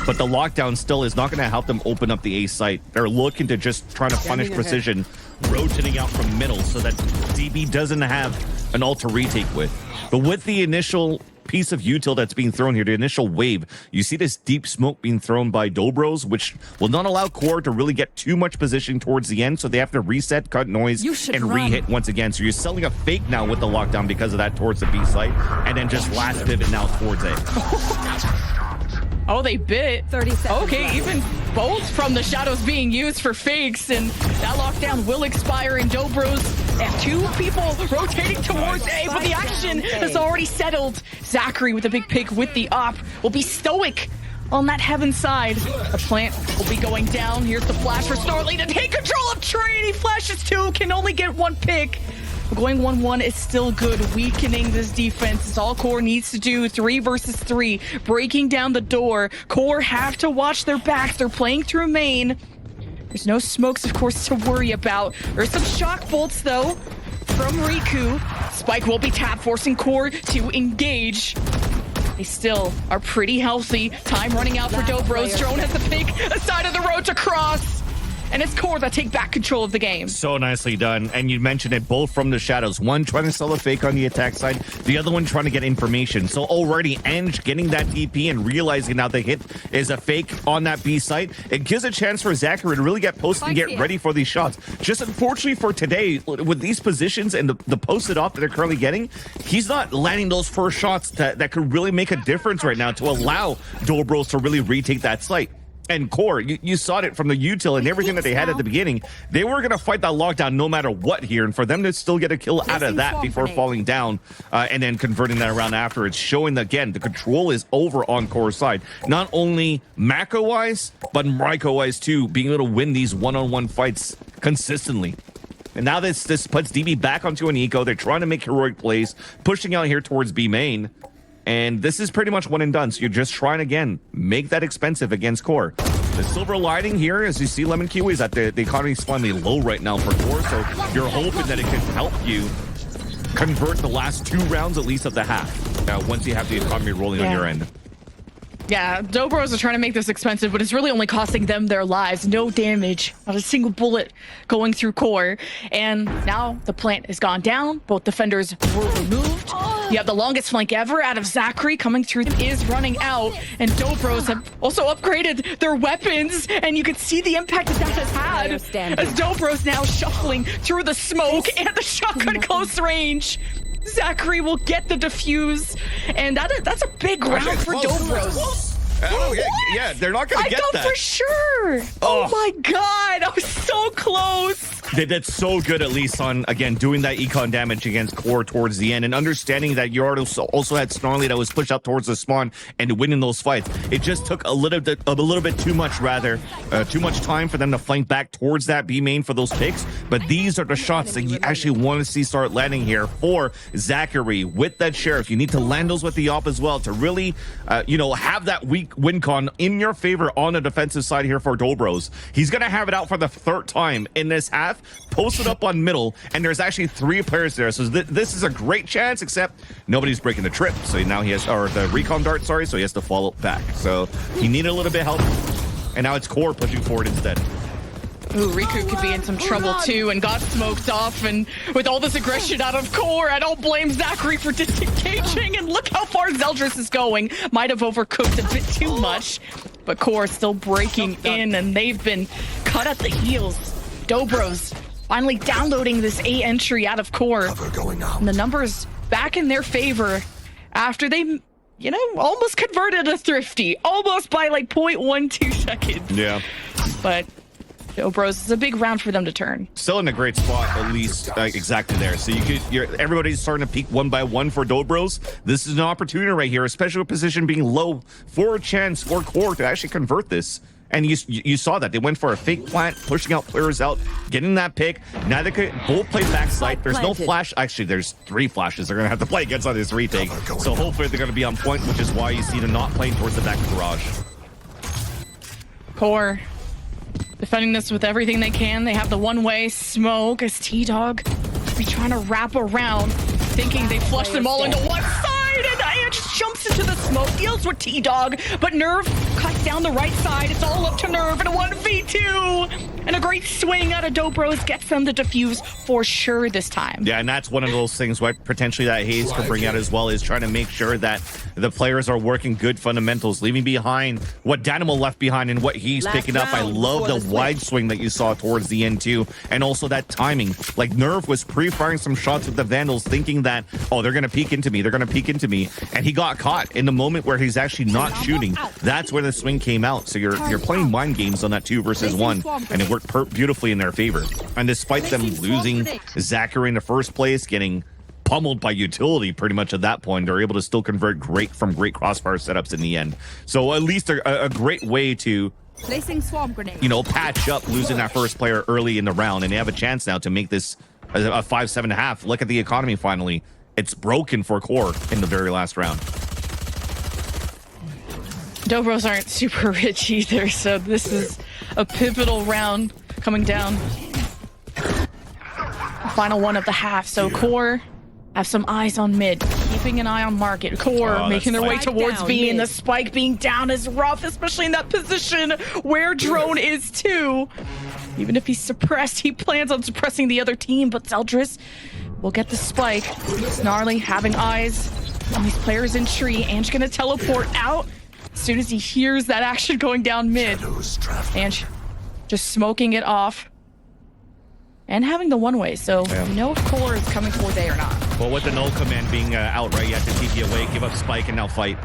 but the lockdown still is not going to help them open up the A site. They're looking to just try to punish precision, rotating out from middle so that DB doesn't have an ult to retake with. But with the initial piece of util that's being thrown here, the initial wave, you see this deep smoke being thrown by Dobros, which will not allow Core to really get too much position towards the end, so they have to reset, cut noise, and re-hit once again. So you're selling a fake now with the lockdown because of that towards the B site, and then just last pivot now towards A. Oh, they bit. 30 seconds okay, left. even both from the shadows being used for fakes, and that lockdown will expire in Dobros. And two people rotating towards A, but the action has already settled. Zachary with a big pick with the op will be stoic on that Heaven side. The plant will be going down. Here's the flash for Snorley to take control of tree. He flashes two, can only get one pick. Going 1-1 is still good, weakening this defense. It's all Core needs to do. 3 versus 3, breaking down the door. Core have to watch their backs. They're playing through main. There's no smokes, of course, to worry about. There's some shock bolts, though, from Riku. Spike will be tapped, forcing Core to engage. They still are pretty healthy. Time running out for Dobros. Drone has the pick, a side of the road to cross. And it's Core that take back control of the game. So nicely done. And you mentioned it both from the shadows. One trying to sell a fake on the attack side, the other one trying to get information. So already Ange getting that DP and realizing now the hit is a fake on that B site. It gives a chance for Zachary to really get posted and get ready for these shots. Just unfortunately for today, with these positions and the posted off that they're currently getting, he's not landing those first shots that could really make a difference right now to allow Dobros to really retake that site. And Core, you saw it from the util and everything that they had at the beginning. They were going to fight that lockdown no matter what here. And for them to still get a kill out of that before falling down and then converting that around after, it's showing that, again, the control is over on Core's side. Not only Mako-wise, but Mryko-wise too, being able to win these one-on-one fights consistently. And now this puts DB back onto an eco. They're trying to make heroic plays, pushing out here towards B main. And this is pretty much one and done. So you're just trying, again, make that expensive against Core. The silver lining here, as you see Lemon Kiwi, is that the economy is finally low right now for Core. So you're hoping that it can help you convert the last 2 rounds at least of the half. Once you have the economy rolling on your end. Yeah, Dobros are trying to make this expensive, but it's really only costing them their lives. No damage, not a single bullet going through Core. And now the plant has gone down. Both defenders were removed. You have the longest flank ever out of Zachary coming through is running out. And Dobros have also upgraded their weapons. And you can see the impact that has had as Dobros now shuffling through the smoke and the shotgun close range. Zachary will get the defuse, and that's a big round for Dobros. Yeah, they're not going to get that. I thought for sure. Oh my God, I was so close. They did so good, at least on, again, doing that econ damage against Core towards the end, and understanding that you also had Snarly that was pushed up towards the spawn and winning those fights. It just took a little bit too much, too much time for them to flank back towards that B main for those picks. But these are the shots that you actually want to see start landing here for Zachary with that Sheriff. You need to land those with the op as well to really, have that weak win con in your favor on the defensive side here for Dobros. He's going to have it out for the 3rd time in this half, posted up on middle, and there's actually 3 players there. So this is a great chance, except nobody's breaking the trip. So now he has, or the recon dart, sorry, so he has to follow back. So he needed a little bit of help, and now it's Core pushing forward instead. Ooh, Riku could be in some trouble too and got smoked off, and with all this aggression out of Core, I don't blame Zachary for disengaging, and look how far Zeldris is going. Might have overcooked a bit too much, but Core is still breaking in, and they've been cut at the heels. Dobros finally downloading this A entry out of Core, and the numbers back in their favor after they, almost converted a Thrifty, almost by like 0.12 seconds. Yeah. But Dobros is a big round for them to turn. Still in a great spot, at least exactly there. So everybody's starting to peak one by one for Dobros. This is an opportunity right here, especially with position being low, for a chance for Core to actually convert this. And you saw that they went for a fake plant, pushing out players out, getting that pick. Now they could both play backside. There's no flash. Actually, there's 3 flashes they're gonna have to play against on this retake. So hopefully they're gonna be on point, which is why you see them not playing towards the back garage. Core defending this with everything they can. They have the one-way smoke as T-Dog be trying to wrap around, thinking they flushed them all into one side, and Ange jumps into the smoke, deals with T-Dog, but Nerve cuts down the right side. It's all up to Nerve in a 1v2, and a great swing out of Dobros gets them the defuse for sure this time. Yeah, and that's one of those things what potentially that Haze could bring out as well, is trying to make sure that the players are working good fundamentals, leaving behind what Danimal left behind and what he's picking up. I love the wide swing that you saw towards the end too, and also that timing. Like Nerve was pre-firing some shots with the Vandals, thinking that, oh, they're gonna peek into me, and he got caught in the moment where he's actually not shooting. That's where the swing came out. So you're playing mind games on that 2 versus 1, and it worked beautifully in their favor. And despite them losing Zachary in the first place, getting pummeled by utility pretty much at that point, they're able to still convert great crossfire setups in the end. So at least a great way to patch up losing that first player early in the round, and they have a chance now to make this a 5-7.5. Look at the economy finally. It's broken for Core in the very last round. Dobros aren't super rich either, so this is a pivotal round coming down. Final one of the half, so Core have some eyes on mid, keeping an eye on market. Core making their way towards B, and the spike being down is rough, especially in that position where Drone is too. Even if he's suppressed, he plans on suppressing the other team, but Zeldris will get the spike. Snarly having eyes on these players in tree. Ange gonna teleport out as soon as he hears that action going down mid. Ange just smoking it off and having the one-way, so you know if Core is coming towards A or not. Well, with the null command being out, right, you have to TP away, give up spike, and now fight.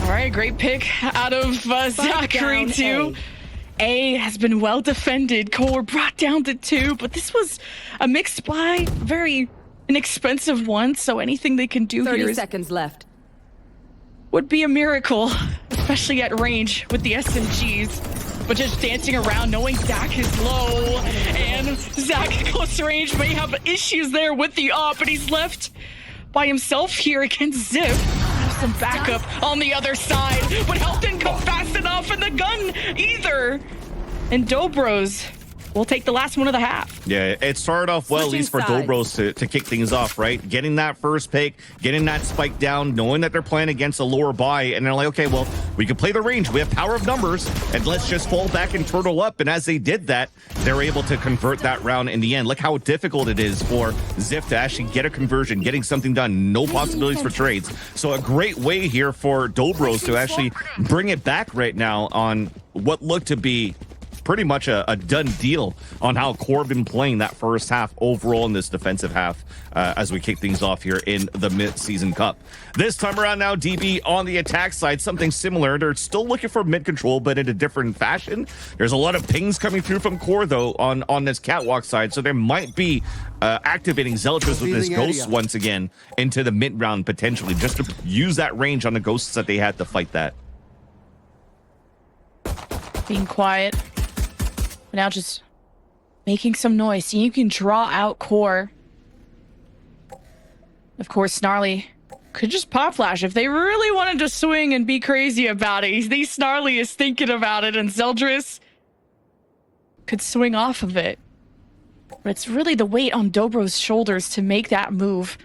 All right, great pick out of Zachary too. A has been well defended. QOR brought down to 2, but this was a mixed buy, very inexpensive one. So anything they can do 30 here seconds left. would be a miracle, especially at range with the SMGs. But just dancing around, knowing Zach is low, and Zach close to range may have issues there with the op, but he's left by himself here against Zip. Have some backup on the other side, but health didn't come fast enough, and the gun either. And Dobros will take the last one of the half. Yeah, it started off well, at least for Dobros to kick things off, right? Getting that first pick, getting that spike down, knowing that they're playing against a lower buy, and they're like, okay, well, we can play the range. We have power of numbers, and let's just fall back and turtle up. And as they did that, they're able to convert that round in the end. Look how difficult it is for Ziff to actually get a conversion, getting something done. No possibilities for trades. So a great way here for Dobros to actually bring it back right now on what looked to be pretty much a done deal on how QOR been playing that first half overall in this defensive half as we kick things off here in the mid-season cup. This time around now, DB on the attack side, something similar. They're still looking for mid control, but in a different fashion. There's a lot of pings coming through from QOR, though, on this catwalk side, so there might be activating Zealotras with this ghost once again into the mid round potentially, just to use that range on the ghosts that they had to fight that. Being quiet. But now just making some noise. So you can draw out QOR. Of course, Snarly could just pop flash if they really wanted to swing and be crazy about it. Snarly is thinking about it, and Zeldris could swing off of it. But it's really the weight on Dobro's shoulders to make that move.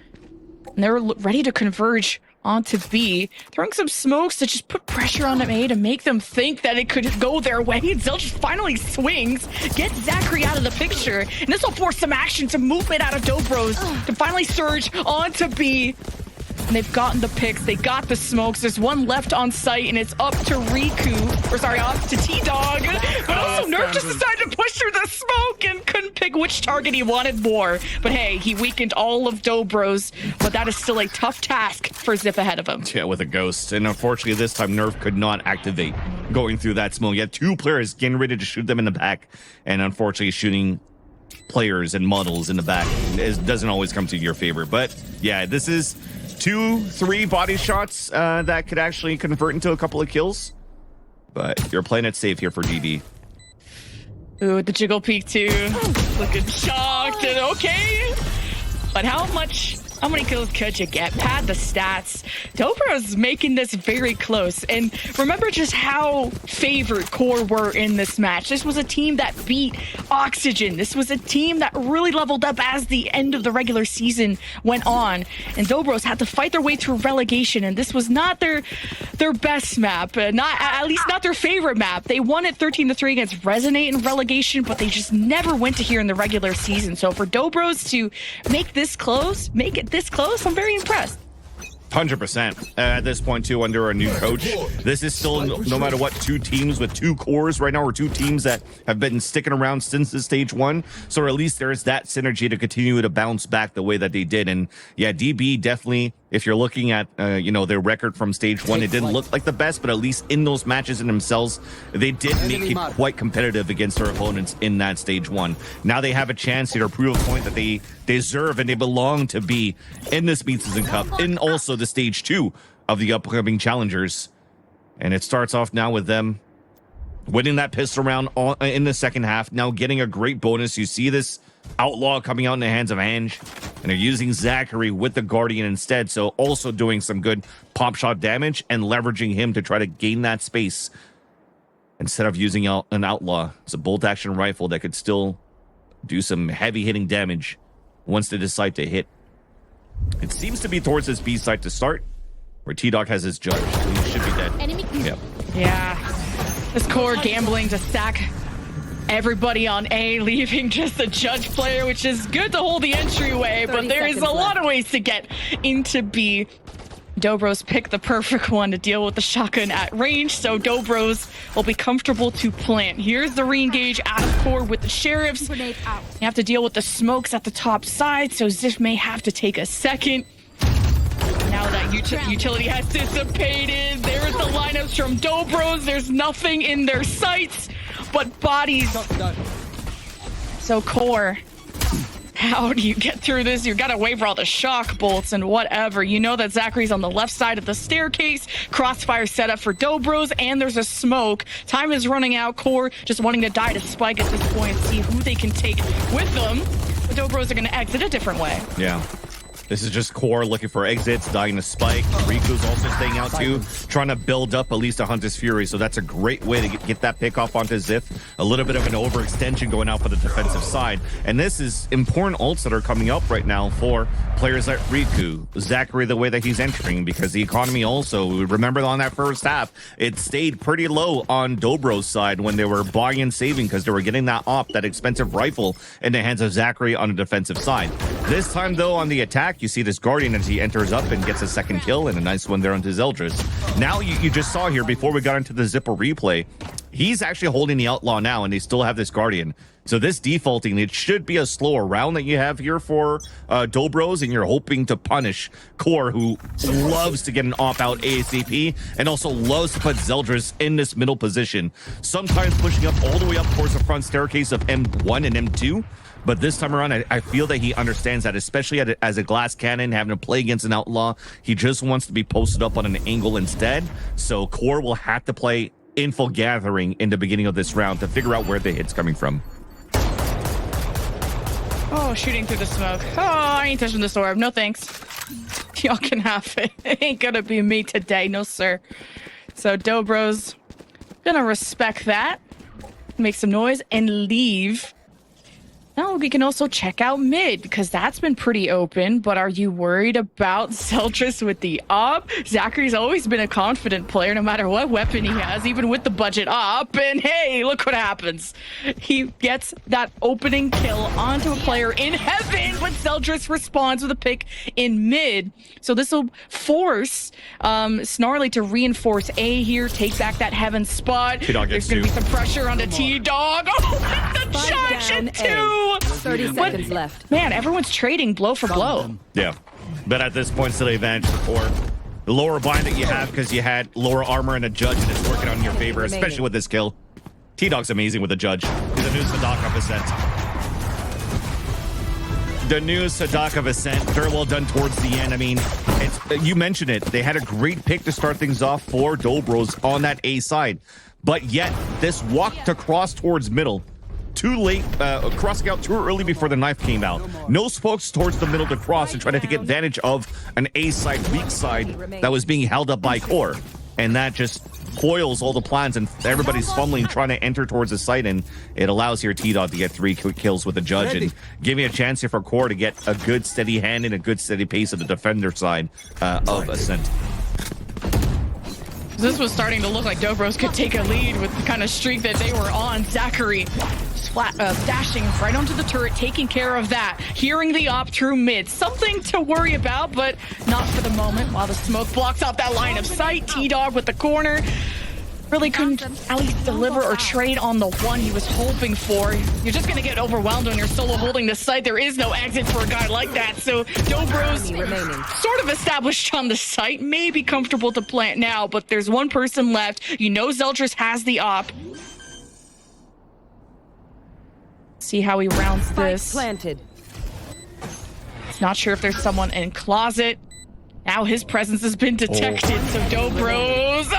And they're ready to converge onto B, throwing some smokes to just put pressure on A to make them think that it could go their way. And Zelch finally swings, gets Zachary out of the picture, and this will force some action, some movement out of Dobros to finally surge onto B. And they've gotten the picks, they got the smokes. There's one left on site, and it's up to up to T-Dog. But also Nerf just decided to push through the smoke and couldn't pick which target he wanted more. But hey, he weakened all of Dobros, but that is still a tough task for Zip ahead of him. Yeah, with a ghost. And unfortunately, this time Nerf could not activate going through that smoke. You had two players getting ready to shoot them in the back, and unfortunately shooting players and models in the back doesn't always come to your favor. But yeah, this is 2-3 body shots that could actually convert into a couple of kills. But you're playing it safe here for DB. Ooh, the jiggle peek too. Looking shocked and okay. But how many kills could you get? Pad the stats. Dobro's making this very close. And remember just how favored QOR were in this match. This was a team that beat Oxygen. This was a team that really leveled up as the end of the regular season went on. And Dobros had to fight their way through relegation. And this was not their best map. At least not their favorite map. They won it 13-3 against Resonate in relegation, but they just never went to here in the regular season. So for Dobros to make this close, I'm very impressed. 100% at this point too, under a new coach. This is still, no matter what, two teams with two cores right now, or two teams that have been sticking around since the stage one. So at least there's that synergy to continue to bounce back the way that they did. And yeah, DB definitely, if you're looking at their record from stage one, it didn't look like the best, but at least in those matches in themselves, they did make it quite competitive against their opponents in that stage one. Now they have a chance here to prove a point that they deserve and they belong to be in this mid-season cup, and also the stage two of the upcoming challengers. And it starts off now with them winning that pistol round in the second half, now getting a great bonus. You see this Outlaw coming out in the hands of Ange, and they're using Zachary with the Guardian instead, so also doing some good pop shot damage and leveraging him to try to gain that space instead of using an Outlaw. It's a bolt action rifle that could still do some heavy hitting damage once they decide to hit. It seems to be towards this B site to start, where T-Dog has his judge, so he should be dead. Yep. Yeah, this QOR gambling to stack everybody on A, leaving just a judge player, which is good to hold the entryway, but there is a lot of ways to get into B. Dobros picked the perfect one to deal with the shotgun at range, so Dobros will be comfortable to plant. Here's the re-engage out of QOR with the sheriffs. You have to deal with the smokes at the top side, so Ziff may have to take a second. Now that utility has dissipated. There's the lineups from Dobros. There's nothing in their sights but bodies. So Core, how do you get through this? You gotta wait for all the shock bolts and whatever. You know that Zachary's on the left side of the staircase. Crossfire set up for Dobros, and there's a smoke. Time is running out. Core just wanting to die to Spike at this point, see who they can take with them. The Dobros are gonna exit a different way. Yeah. This is just Core looking for exits, dying to Spike. Riku's also staying out too, trying to build up at least a Hunter's Fury. So that's a great way to get that pick off onto Ziff. A little bit of an overextension going out for the defensive side. And this is important ults that are coming up right now for players like Riku, Zachary, the way that he's entering, because the economy also, remember on that first half, it stayed pretty low on Dobro's side when they were buying and saving because they were getting that op, that expensive rifle in the hands of Zachary on the defensive side. This time though, on the attack, you see this Guardian as he enters up and gets a second kill and a nice one there onto Zeldris. Now you just saw here before we got into the Zipper replay, he's actually holding the Outlaw now and they still have this Guardian. So this defaulting, it should be a slower round that you have here for Dobros, and you're hoping to punish Core, who loves to get an op out ASAP and also loves to put Zeldris in this middle position, sometimes pushing up all the way up towards the front staircase of M1 and M2. But this time around, I feel that he understands that, especially as a glass cannon, having to play against an Outlaw. He just wants to be posted up on an angle instead. So Core will have to play info gathering in the beginning of this round to figure out where the hit's coming from. Oh, shooting through the smoke. Oh, I ain't touching this orb. No thanks. Y'all can have it. It ain't gonna be me today. No, sir. So Dobros gonna respect that. Make some noise and leave. Now we can also check out mid, because that's been pretty open. But are you worried about Zeldris with the op? Zachary's always been a confident player, no matter what weapon he has, even with the budget op. And hey, look what happens. He gets that opening kill onto a player in heaven, but Zeldris responds with a pick in mid. So this will force Snarly to reinforce A here, take back that heaven spot. There's going to be some pressure on the T-Dog. Oh, the charge at 2! 30 seconds left. Man, everyone's trading blow for blow. Yeah, but at this point, still the advantage for Core. The lower bind that you have because you had lower armor and a judge, and it's working on your favor, especially with this kill. T-Dog's amazing with the judge. He's a new Sadaka of Ascent. The new Sadaka of Ascent, very well done towards the end. I mean, you mentioned it. They had a great pick to start things off for Dobros on that A side, but yet this walk to cross towards middle, too late, crossing out too early before the knife came out. No spokes towards the middle to cross and try to take advantage of an A side, weak side that was being held up by Core. And that just foils all the plans, and everybody's fumbling trying to enter towards the site, and it allows here T-Dog to get 3 quick kills with the judge and giving a chance here for Core to get a good steady hand and a good steady pace of the defender side of Ascent. This was starting to look like Dobros could take a lead with the kind of streak that they were on. Zachary dashing right onto the turret, taking care of that. Hearing the op through mid. Something to worry about, but not for the moment. While the smoke blocks off that line of sight, T-Dog with the corner. Really couldn't at least deliver or trade on the one he was hoping for. You're just going to get overwhelmed when you're solo holding the site. There is no exit for a guy like that. So Dobros sort of established on the site. May be comfortable to plant now, but there's one person left. You know Zeldris has the op. See how he rounds this. Planted. He's not sure if there's someone in closet. Now his presence has been detected, so Dobros,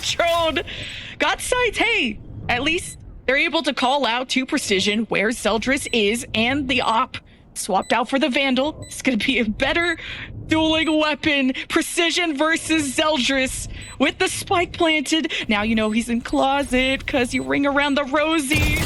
Trode, got sights. Hey, at least they're able to call out to Precision where Zeldris is, and the op swapped out for the Vandal. It's going to be a better dueling weapon. Precision versus Zeldris with the spike planted. Now you know he's in closet because you ring around the rosy.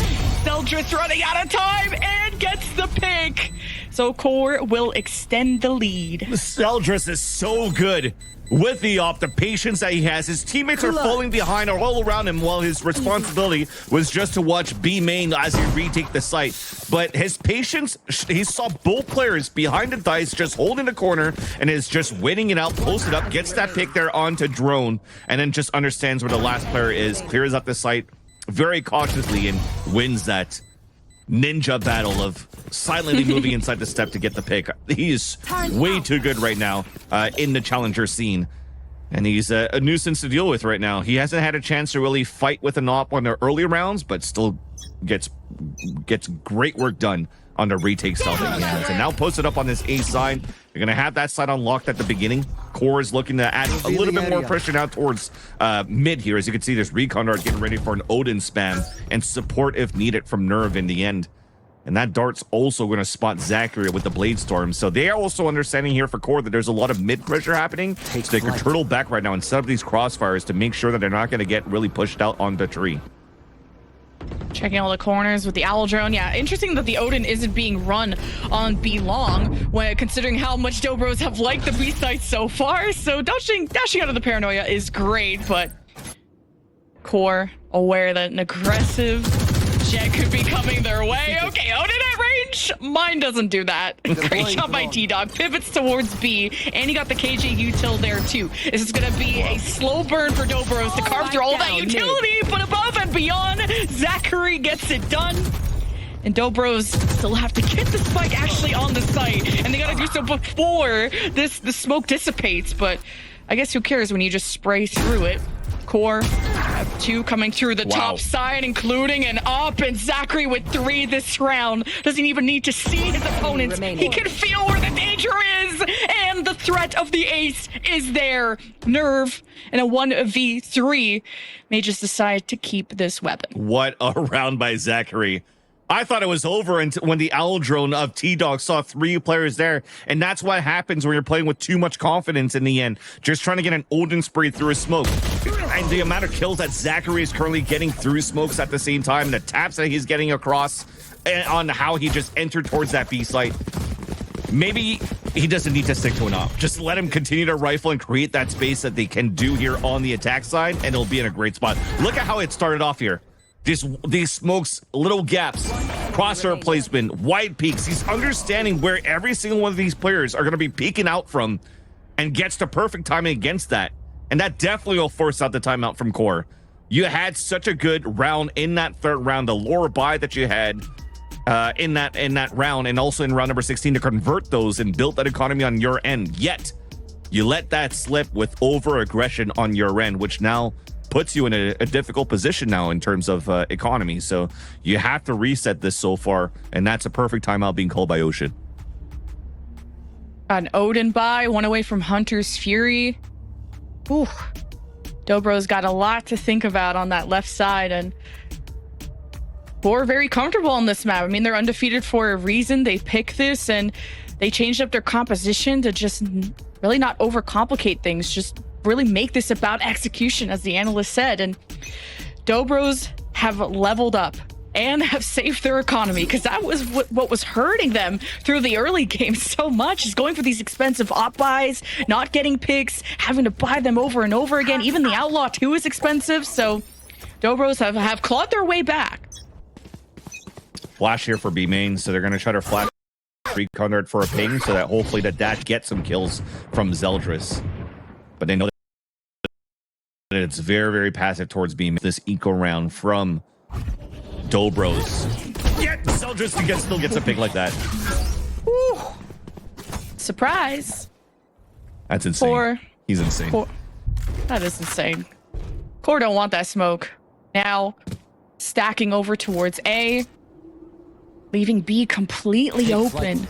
Zeldris running out of time and gets the pick. So Core will extend the lead. Zeldris is so good with the op, the patience that he has. His teammates are falling behind all around him while his responsibility was just to watch B main as he retake the site. But his patience, he saw both players behind the dice just holding the corner and is just waiting it out, posted up, gets that pick there onto drone, and then just understands where the last player is, clears up the site very cautiously and wins that ninja battle of silently moving inside the step to get the pick. He's way too good right now in the challenger scene. And he's a nuisance to deal with right now. He hasn't had a chance to really fight with an op on the early rounds, but still gets great work done on the retake style that he has. And now posted up on this A side. You're going to have that side unlocked at the beginning. Core is looking to add a little bit more pressure now towards mid here. As you can see, there's Recon Dart getting ready for an Odin spam and support if needed from Nerve in the end. And that Dart's also going to spot Zachary with the Blade Storm. So they are also understanding here for Core that there's a lot of mid pressure happening. So they can turtle back right now and set up these crossfires to make sure that they're not going to get really pushed out on the tree. Checking all the corners with the Owl Drone. Yeah, interesting that the Odin isn't being run on B long, when considering how much Dobros have liked the B site so far. So dashing out of the paranoia is great, but Core aware that an aggressive jet could be coming their way. Okay, Odin at range. Mine doesn't do that. Great shot by T-Dog. Pivots towards B, and he got the KJ util there too. This is going to be a slow burn for Dobros to carve through all that utility, but above and beyond, Zachary gets it done. And Dobros still have to get the spike actually on the site, and they got to do so before the smoke dissipates, but I guess who cares when you just spray through it. Core have 2 coming through the top side, including an up, and Zachary with 3 this round. Doesn't even need to see his opponents. He can feel where the danger is, and the threat of the ace is there. Nerve in a 1v3 may just decide to keep this weapon. What a round by Zachary. I thought it was over until when the Owl Drone of T-Dog saw 3 players there. And that's what happens when you're playing with too much confidence in the end. Just trying to get an Odin spray through a smoke. And the amount of kills that Zachary is currently getting through smokes at the same time, the taps that he's getting across, and on how he just entered towards that B site. Maybe he doesn't need to stick to an op. Just let him continue to rifle and create that space that they can do here on the attack side, and it'll be in a great spot. Look at how it started off here. These smokes, little gaps, crosshair placement, wide peaks. He's understanding where every single one of these players are going to be peeking out from, and gets the perfect timing against that. And that definitely will force out the timeout from Core. You had such a good round in that third round, the lower buy that you had in that round, and also in round number 16 to convert those and build that economy on your end. Yet you let that slip with over aggression on your end, which now puts you in a difficult position now in terms of economy. So you have to reset this so far, and that's a perfect timeout being called by Ocean. An Odin buy, 1 away from Hunter's Fury. Ooh, Dobro's got a lot to think about on that left side, and Core very comfortable on this map. I mean, they're undefeated for a reason. They picked this, and they changed up their composition to just really not overcomplicate things, just really make this about execution, as the analyst said. And Dobros have leveled up and have saved their economy, because that was what was hurting them through the early game so much, is going for these expensive op buys, not getting picks, having to buy them over and over again. Even the Outlaw 2 is expensive, so Dobros have clawed their way back. Flash here for B main, so they're going to try to flash Recon Dart for a ping, so that hopefully the dash gets some kills from Zeldris. But they know that it's very, very passive towards B main. This eco round from Dobros. Yeah, Zeldris still gets a pick like that. Woo. Surprise. That's insane. Core. He's insane. Core. That is insane. Core don't want that smoke. Now, stacking over towards A, leaving B completely open.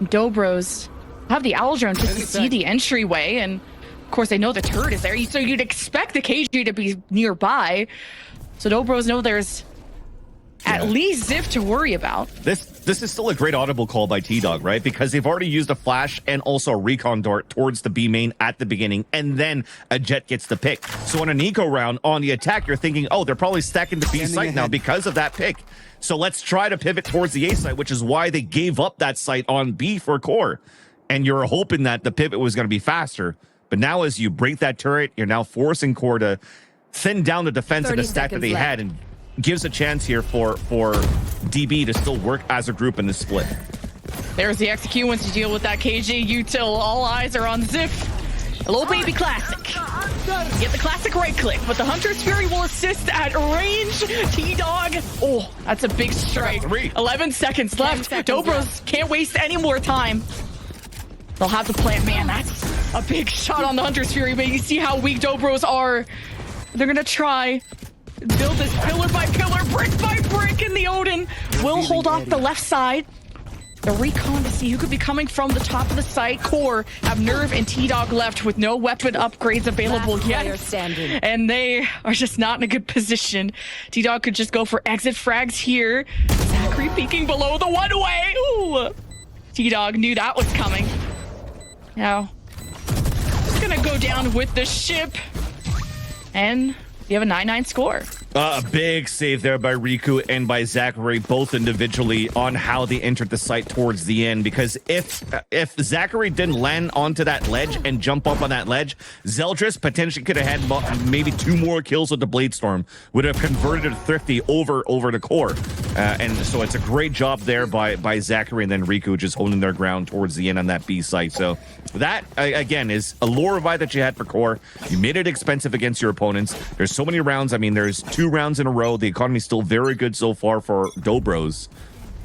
Dobros have the Owl Drone just to see the entryway, and of course they know the turret is there, so you'd expect the KG to be nearby. So Dobros know there's at least Ziv to worry about. This is still a great audible call by T-Dog, right? Because they've already used a flash and also a recon dart towards the B main at the beginning, and then a jet gets the pick. So on an eco round on the attack, you're thinking, oh, they're probably stacking the B site now because of that pick. So let's try to pivot towards the A site, which is why they gave up that site on B for Core. And you're hoping that the pivot was going to be faster. But now as you break that turret, you're now forcing Core to thin down the defense of the stack that they had, and gives a chance here for DB to still work as a group in this split. There's the execute once you deal with that KJ util. All eyes are on Ziff. A little baby classic. Get the classic right click, but the Hunter's Fury will assist at range. T-Dog. Oh, that's a big strike. 11 seconds left. Dobros can't waste any more time. They'll have to plant. Man, that's a big shot on the Hunter's Fury, but you see how weak Dobros are. They're going to try. Build this pillar by pillar, brick by brick, and the Odin will hold off the left side. The recon to see who could be coming from the top of the site. Core have Nerve and T-Dog left with no weapon upgrades available yet. And they are just not in a good position. T-Dog could just go for exit frags here. Zachary peeking below the one-way. Ooh. T-Dog knew that was coming. Now, it's gonna go down with the ship. And you have a 9-9 score. A big save there by Riku and by Zachary, both individually, on how they entered the site towards the end. Because if Zachary didn't land onto that ledge and jump up on that ledge, Zeldris potentially could have had maybe 2 more kills with the Bladestorm. Would have converted Thrifty over the core. And so it's a great job there by Zachary, and then Riku just holding their ground towards the end on that B site. So that, again, is a lore revive that you had for core. You made it expensive against your opponents. There's so many rounds. I mean, there's 2 rounds in a row. The economy's still very good so far for Dobros.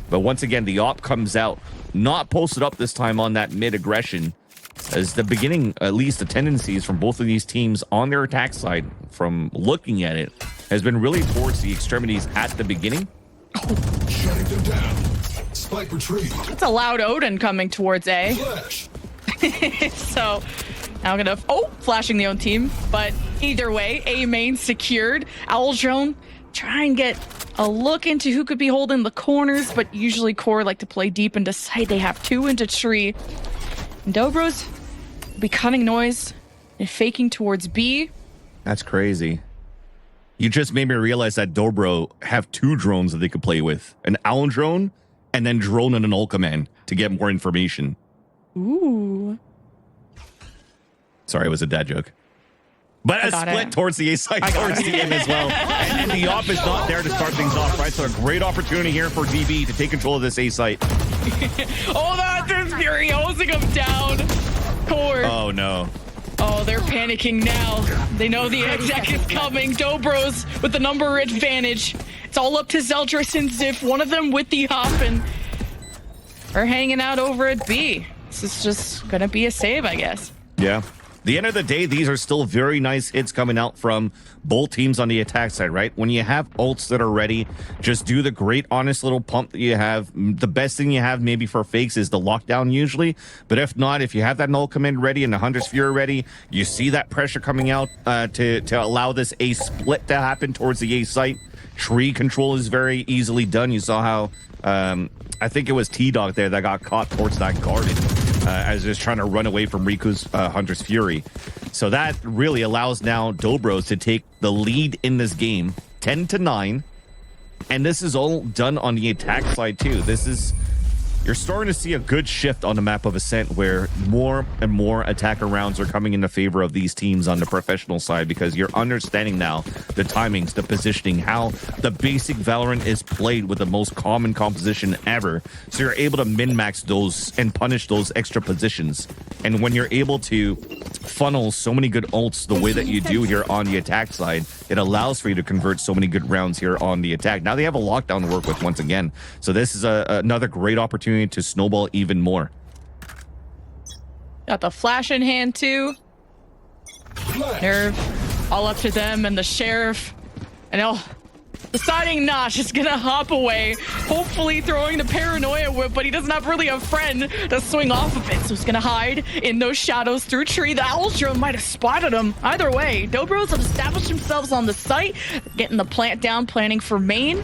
But once again, the op comes out, not posted up this time on that mid aggression. As the beginning, at least the tendencies from both of these teams on their attack side, from looking at it, has been really towards the extremities at the beginning. Shutting them down. Spike retrieved. It's a loud Odin coming towards A. Flash. So now gonna flashing the own team, but either way, A main secured. Owl Drone try and get a look into who could be holding the corners, but usually Core like to play deep into sight. They have 2 into tree. And Dobros will be cutting noise and faking towards B. That's crazy. You just made me realize that Dobro have 2 drones that they could play with. An Owl Drone and then drone and an ult command to get more information. Ooh. Sorry, it was a dad joke. But a split towards the A side, towards the end as well. And the op is not there to start things off, right? So a great opportunity here for DB to take control of this A site. Oh, the Hunter's Fury hosing him down. Core. Oh, no. Oh, they're panicking now. They know the exec is coming. Dobros with the number advantage. It's all up to Zeldris and Ziff, one of them with the hop, and are hanging out over at B. This is just gonna be a save, I guess. Yeah. The end of the day, these are still very nice hits coming out from both teams on the attack side, right? When you have ults that are ready, just do the great, honest little pump that you have. The best thing you have maybe for fakes is the lockdown usually. But if not, if you have that null command ready and the Hunter's Fury ready, you see that pressure coming out to allow this A split to happen towards the A site. Tree control is very easily done. You saw how, I think it was T-Dog there that got caught towards that garden. As is trying to run away from Riku's Hunter's Fury. So that really allows now Dobros to take the lead in this game, 10-9. And this is all done on the attack side too. You're starting to see a good shift on the map of Ascent where more and more attacker rounds are coming into favor of these teams on the professional side, because you're understanding now the timings, the positioning, how the basic Valorant is played with the most common composition ever. So you're able to min-max those and punish those extra positions. And when you're able to funnel so many good ults the way that you do here on the attack side, it allows for you to convert so many good rounds here on the attack. Now they have a lockdown to work with once again. So this is another great opportunity to snowball even more. Got the flash in hand too. Nerve all up to them and the sheriff. And deciding not, just gonna hop away, hopefully throwing the paranoia whip, but he doesn't have really a friend to swing off of it, so he's gonna hide in those shadows through tree. The Ultra might have spotted him. Either way, Dobros have established themselves on the site, getting the plant down, planning for main.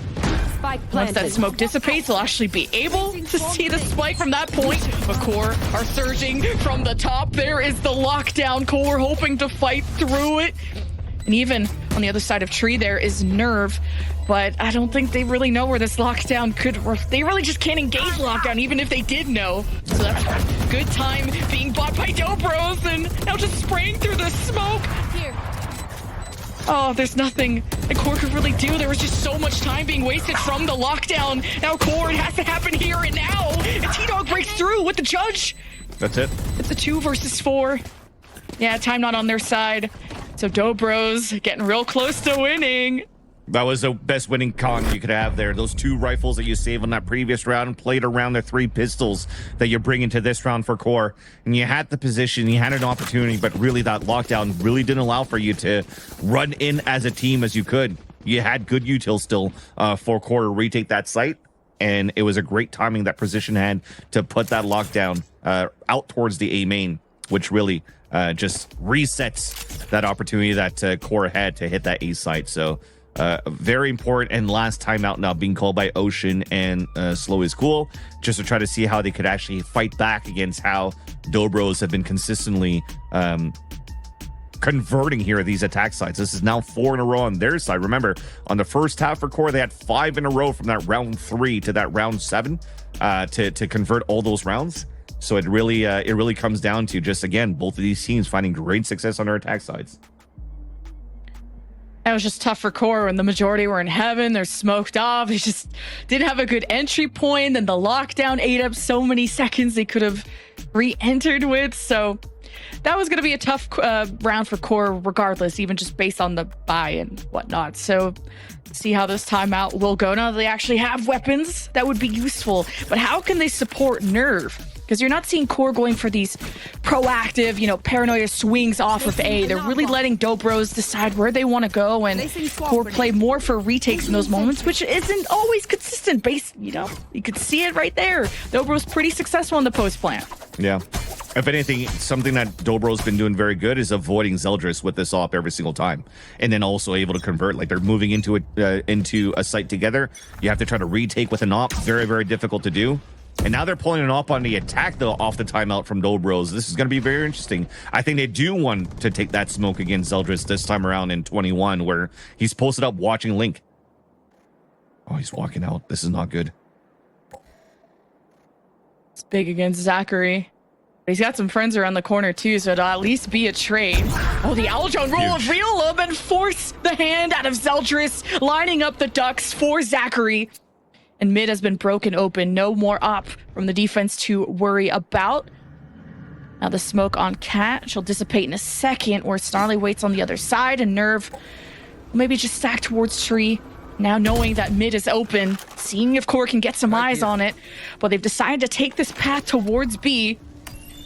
Once that smoke dissipates, they'll actually be able to see the spike from that point. But Core are surging from the top. There is the lockdown. Core hoping to fight through it. And even on the other side of tree, there is Nerve. But I don't think they really know where this lockdown could work. They really just can't engage lockdown, even if they did know. So that's a good time being bought by Dobros, and now just spraying through the smoke. Oh, there's nothing that Core could really do. There was just so much time being wasted from the lockdown. Now Core, it has to happen here and now. And T-Dog breaks through with the judge. That's it. It's a 2 versus 4. Yeah, time not on their side. So Dobros getting real close to winning. That was the best winning con you could have there. Those 2 rifles that you saved on that previous round played around the 3 pistols that you're bringing to this round for core. And you had the position, you had an opportunity, but really that lockdown really didn't allow for you to run in as a team as you could. You had good util still for core to retake that site. And it was a great timing that Precision had to put that lockdown out towards the A main, which really just resets that opportunity that core had to hit that A site. So very important, and last timeout now being called by Ocean and Slow is Cool, just to try to see how they could actually fight back against how Dobros have been consistently converting here at these attack sites. This is now 4 in a row on their side. Remember, on the first half for core, they had 5 in a row from that round 3 to that round 7 to convert all those rounds. So it really comes down to just, again, both of these teams finding great success on their attack sides. That was just tough for core when the majority were in heaven. They're smoked off. They just didn't have a good entry point. Then the lockdown ate up so many seconds they could have re-entered with. So that was going to be a tough round for core regardless, even just based on the buy and whatnot. So see how this timeout will go. Now they actually have weapons that would be useful, but how can they support Nerve? Because you're not seeing core going for these proactive, paranoia swings off of A. They're really letting Dobros decide where they want to go, and core play more for retakes in those moments, which isn't always consistent. You could see it right there. Dobros pretty successful in the post plant. Yeah. If anything, something that Dobro's been doing very good is avoiding Zeldris with this op every single time, and then also able to convert. Like, they're moving into a site together. You have to try to retake with an op. Very, very difficult to do. And now they're pulling an op on the attack, though, off the timeout from Dobros. This is going to be very interesting. I think they do want to take that smoke against Zeldris this time around in 21, where he's posted up watching Link. Oh, he's walking out. This is not good. It's big against Zachary. He's got some friends around the corner, too, so it'll at least be a trade. Oh, the Aldrone roll of Real and force the hand out of Zeldris, lining up the ducks for Zachary. And mid has been broken open. No more op from the defense to worry about. Now the smoke on Cat. She'll dissipate in a second, where Snarly waits on the other side, and Nerve maybe just stack towards Tree. Now knowing that mid is open, seeing if core can get some eyes on it. But they've decided to take this path towards B,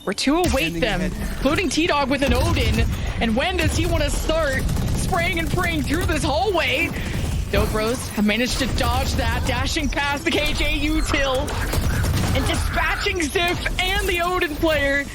where 2 await them, including T-Dog with an Odin. And when does he want to start spraying and praying through this hallway? Dobros have managed to dodge that, dashing past the KJ util and dispatching Ziff and the Odin player.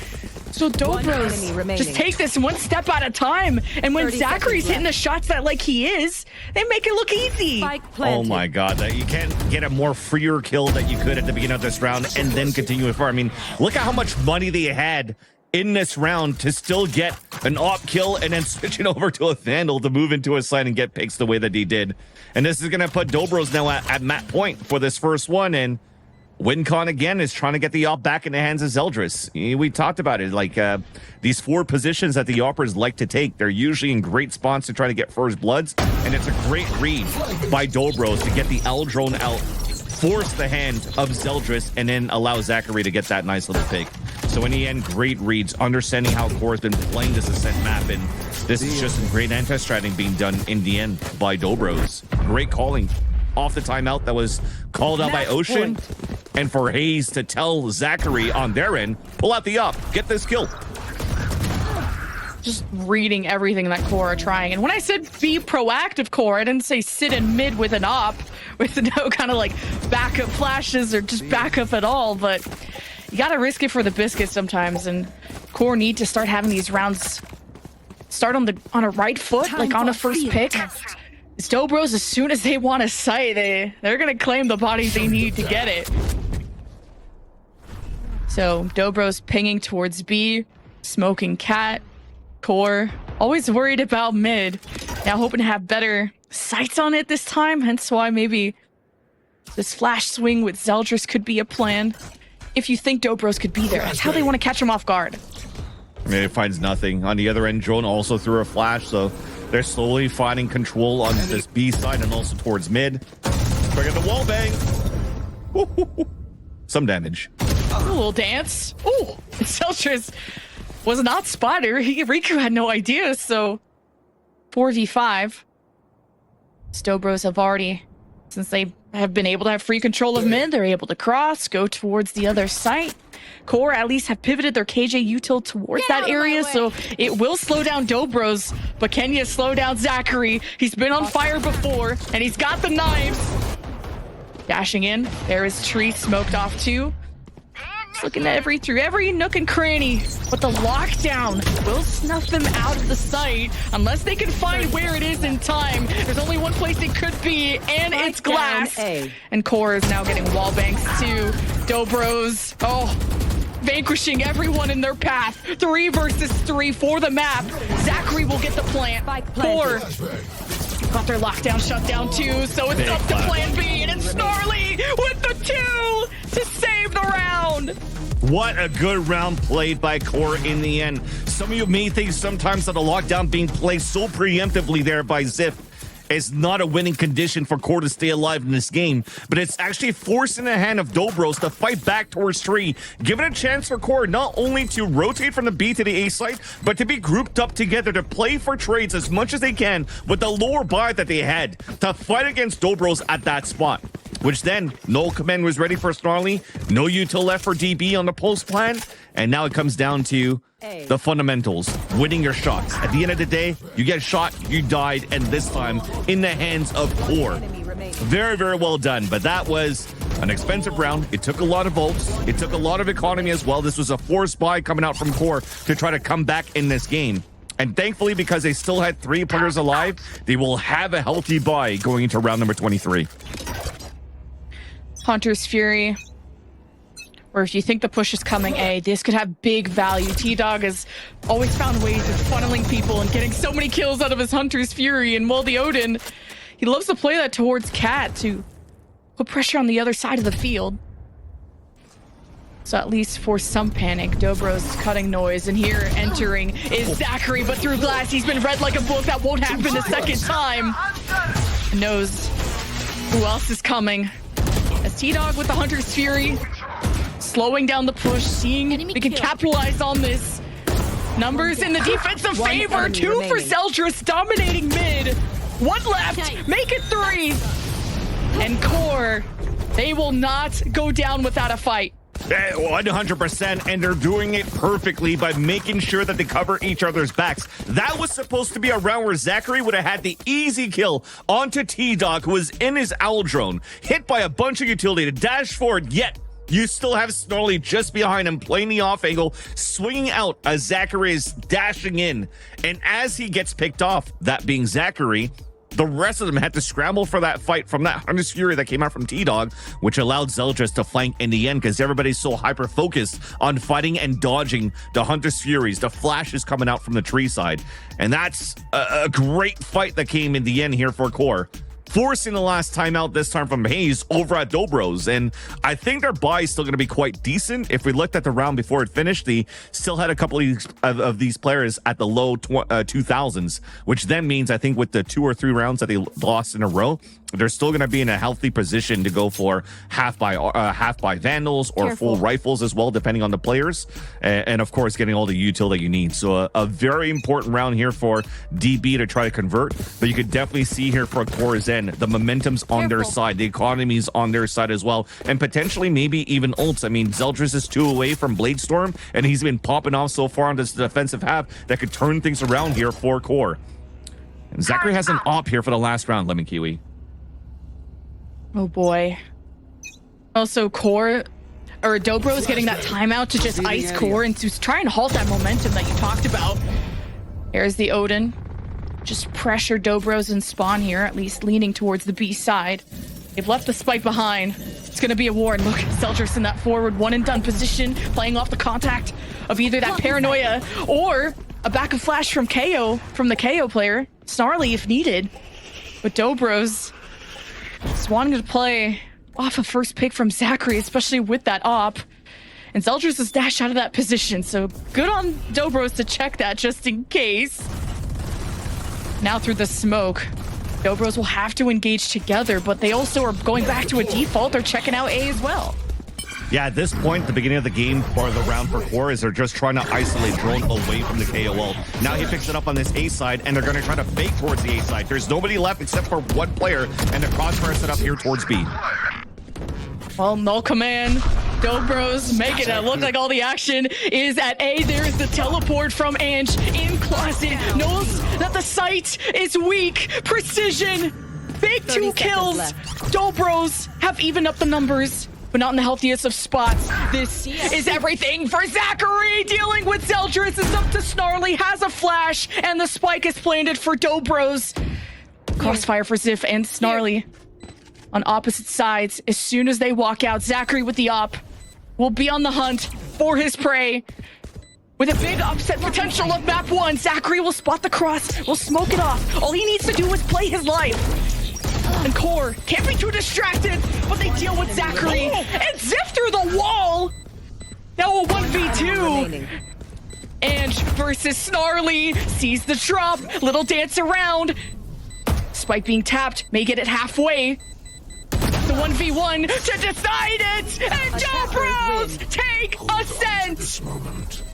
So Dobros just take this one step at a time. And when Zachary's hitting the shots that like he is, they make it look easy. Oh my god, that you can't get a more freer kill that you could at the beginning of this round and then continue with far. I mean, look at how much money they had in this round to still get an op kill and then switching over to a Vandal to move into a side and get picks the way that he did. And this is going to put Dobros now at map point for this first one. And WinCon again is trying to get the op back in the hands of Zeldris. We talked about it, like these 4 positions that the operas like to take. They're usually in great spots to try to get first bloods. And it's a great read by Dobros to get the Aldrone out, force the hand of Zeldris, and then allow Zachary to get that nice little pick. So in the end, great reads, understanding how core has been playing this Ascent map, and this is just some great anti-stratting being done in the end by Dobros. Great calling off the timeout that was called out by Ocean, and for Hayes to tell Zachary on their end, pull out the op, get this kill. Just reading everything that core are trying. And when I said be proactive core, I didn't say sit in mid with an op with no kind of like backup flashes or just backup at all, but you gotta risk it for the biscuit sometimes, and core need to start having these rounds start on a right foot, like on a first pick. It's Dobros, as soon as they want a site, they're gonna claim the bodies they need to get it. So Dobros pinging towards B, smoking Cat. Core always worried about mid, now hoping to have better sights on it this time, hence why maybe this flash swing with Zeldris could be a plan. If you think Dobros could be there, that's how they want to catch him off guard. I mean, it finds nothing. On the other end, Drone also threw a flash, so they're slowly finding control on this B side and also towards mid. Bring in the wall bang. Some damage. A little dance. Ooh, Zeldris was not spotted. Riku had no idea, so 4v5. Dobros have already, since they have been able to have free control of mid, they're able to cross, go towards the other site. QOR at least have pivoted their KJ util towards that area, so it will slow down Dobros, but can you slow down Zachary? He's been on fire before, and he's got the knives. Dashing in, there is Tree smoked off too. Just looking at through every nook and cranny, but the lockdown will snuff them out of the site unless they can find where it is in time. There's only one place it could be, and it's glass. And QOR is now getting wall banks too. Dobros, vanquishing everyone in their path. 3 versus 3 for the map. Zachary will get the plant. QOR got their lockdown shut down too, so it's up to plan B, and it's Snarly with the 2 to save the round. What a good round played by QOR in the end. Some of you may think sometimes that a lockdown being played so preemptively there by Ziff is not a winning condition for QOR to stay alive in this game, but it's actually forcing the hand of Dobros to fight back towards Tree, giving a chance for QOR not only to rotate from the B to the A site, but to be grouped up together to play for trades as much as they can with the lower buy that they had to fight against Dobros at that spot. Which then, no command was ready for Snarly, no util left for DB on the post plan, and now it comes down to the fundamentals, winning your shots. At the end of the day, you get shot, you died, and this time in the hands of QOR. Very, very well done, but that was an expensive round. It took a lot of votes. It took a lot of economy as well. This was a forced buy coming out from QOR to try to come back in this game. And thankfully, because they still had 3 players alive, they will have a healthy buy going into round number 23. Hunter's Fury, or if you think the push is coming A, this could have big value. T-Dog has always found ways of funneling people and getting so many kills out of his Hunter's Fury, and while the Odin, he loves to play that towards Cat to put pressure on the other side of the field. So at least for some panic, Dobros cutting noise, and here entering is Zachary, but through glass, he's been read like a book. That won't happen the second time. Knows who else is coming. As T-Dog with the Hunter's Fury, slowing down the push, seeing we can capitalize on this. Numbers in the defensive favor, 2 for Zeldris, dominating mid. 1 left, make it 3. And QOR, they will not go down without a fight. 100%, and they're doing it perfectly by making sure that they cover each other's backs. That was supposed to be a round where Zachary would have had the easy kill onto T-Dog, who was in his owl drone, hit by a bunch of utility to dash forward, yet you still have Snarly just behind him, playing the off angle, swinging out as Zachary is dashing in. And as he gets picked off, that being Zachary, the rest of them had to scramble for that fight from that Hunter's Fury that came out from T-Dog, which allowed Zeldris to flank in the end because everybody's so hyper-focused on fighting and dodging the Hunter's Furies, the flashes coming out from the tree side. And that's a great fight that came in the end here for QOR, forcing the last timeout, this time from Hayes over at Dobros. And I think their buy is still going to be quite decent. If we looked at the round before it finished, they still had a couple of these players at the low 2000s, which then means I think with the 2 or 3 rounds that they lost in a row, they're still going to be in a healthy position to go for half by Vandals or full rifles as well, depending on the players. And of course, getting all the util that you need. So a very important round here for DB to try to convert. But you could definitely see here for QOR's end, the momentum's on their side, the economy's on their side as well, and potentially maybe even ults. I mean, Zeldris is 2 away from Bladestorm, and he's been popping off so far on this defensive half that could turn things around here for QOR. And Zachary has an op here for the last round, Lemon Kiwi. Oh boy. Also, QOR, or Dobro is getting that timeout to just ice QOR and to try and halt that momentum that you talked about. Here's the Odin. Just pressure Dobros and spawn here, at least leaning towards the B side. They've left the spike behind. It's going to be a war. And look, Zeldris in that forward one and done position, playing off the contact of either that paranoia or a back of flash from KO, from the KO player. Snarly if needed. But Dobros just wanting to play off a first pick from Zachary, especially with that op. And Zeldris is dashed out of that position, so good on Dobros to check that just in case. Now through the smoke, Dobros will have to engage together, but they also are going back to a default. They're checking out A as well. Yeah, at this point, the beginning of the game or the round for Core is they're just trying to isolate Drone away from the KOL. Now he picks it up on this A side, and they're going to try to fake towards the A side. There's nobody left except for one player, and the crossfire set up here towards B. Well, no command. Dobros making it look like all the action is at A. There's the teleport from Ange in closet. Knows that the site is weak. Precision. Big 2 kills. Dobros have evened up the numbers, but not in the healthiest of spots. This is everything for Zachary. Dealing with Zeldris is up to Snarly. Has a flash, and the spike is planted for Dobros. Crossfire for Ziff and Snarly on opposite sides. As soon as they walk out, Zachary with the op will be on the hunt for his prey. With a big upset potential of map 1, Zachary will spot the cross, will smoke it off. All he needs to do is play his life. And Core can't be too distracted, but they deal with Zachary and Ziff through the wall. Now a 1v2. Ange versus Snarly, sees the drop, little dance around. Spike being tapped, may get it halfway. The 1v1 to decide it, and Dobros take Ascent. This moment.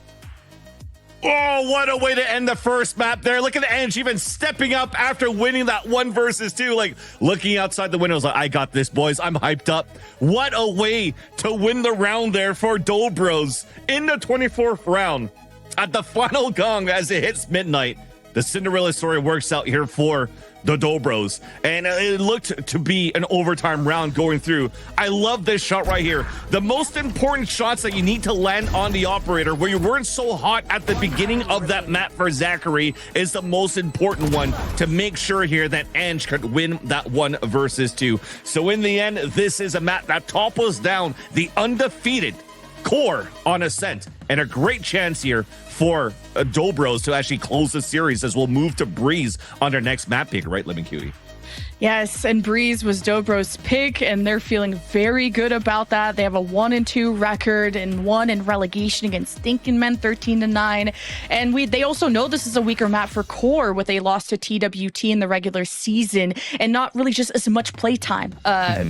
Oh, what a way to end the first map there. Look at Ange even stepping up after winning that 1 versus 2, like looking outside the windows like, I got this, boys. I'm hyped up. What a way to win the round there for Dobros in the 24th round. At the final gong as it hits midnight, the Cinderella story works out here for the Dobros, and it looked to be an overtime round going through. I love this shot right here. The most important shots that you need to land on the operator where you weren't so hot at the beginning of that map for Zachary is the most important one to make sure here that Ange could win that 1 versus 2. So in the end, this is a map that topples down the undefeated Core on Ascent, and a great chance here for Dobros to actually close the series as we'll move to Breeze on their next map pick, right, Lemon Cutie? Yes, and Breeze was Dobros' pick, and they're feeling very good about that. They have a 1-2 record and won in relegation against Stinking Men 13-9. And they also know this is a weaker map for Core with a loss to TWT in the regular season and not really just as much playtime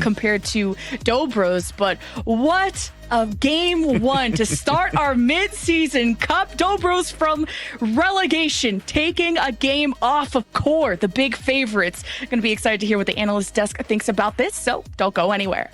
compared to Dobros. But what of game 1 to start our mid-season cup. Dobros from relegation taking a game off of Core, the big favorites. Going to be excited to hear what the analyst desk thinks about this, so don't go anywhere.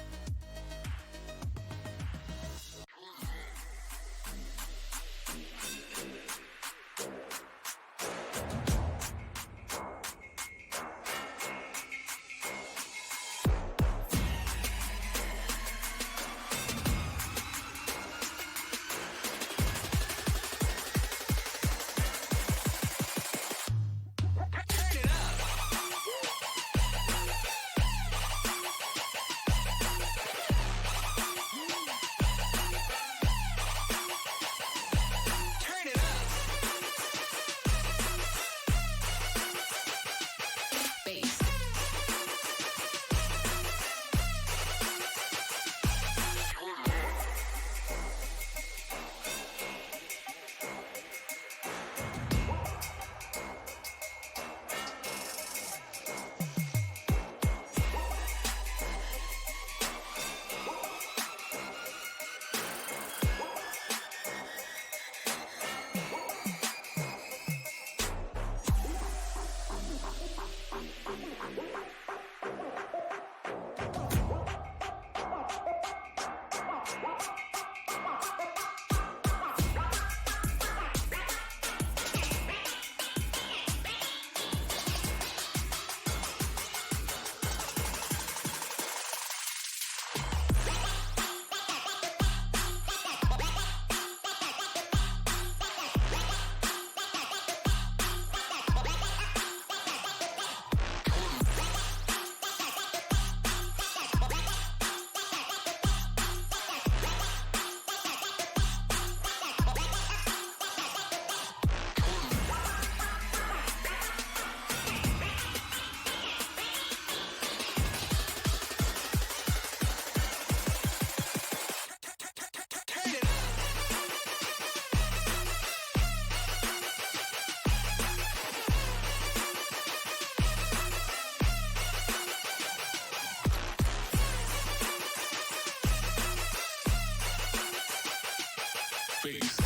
face.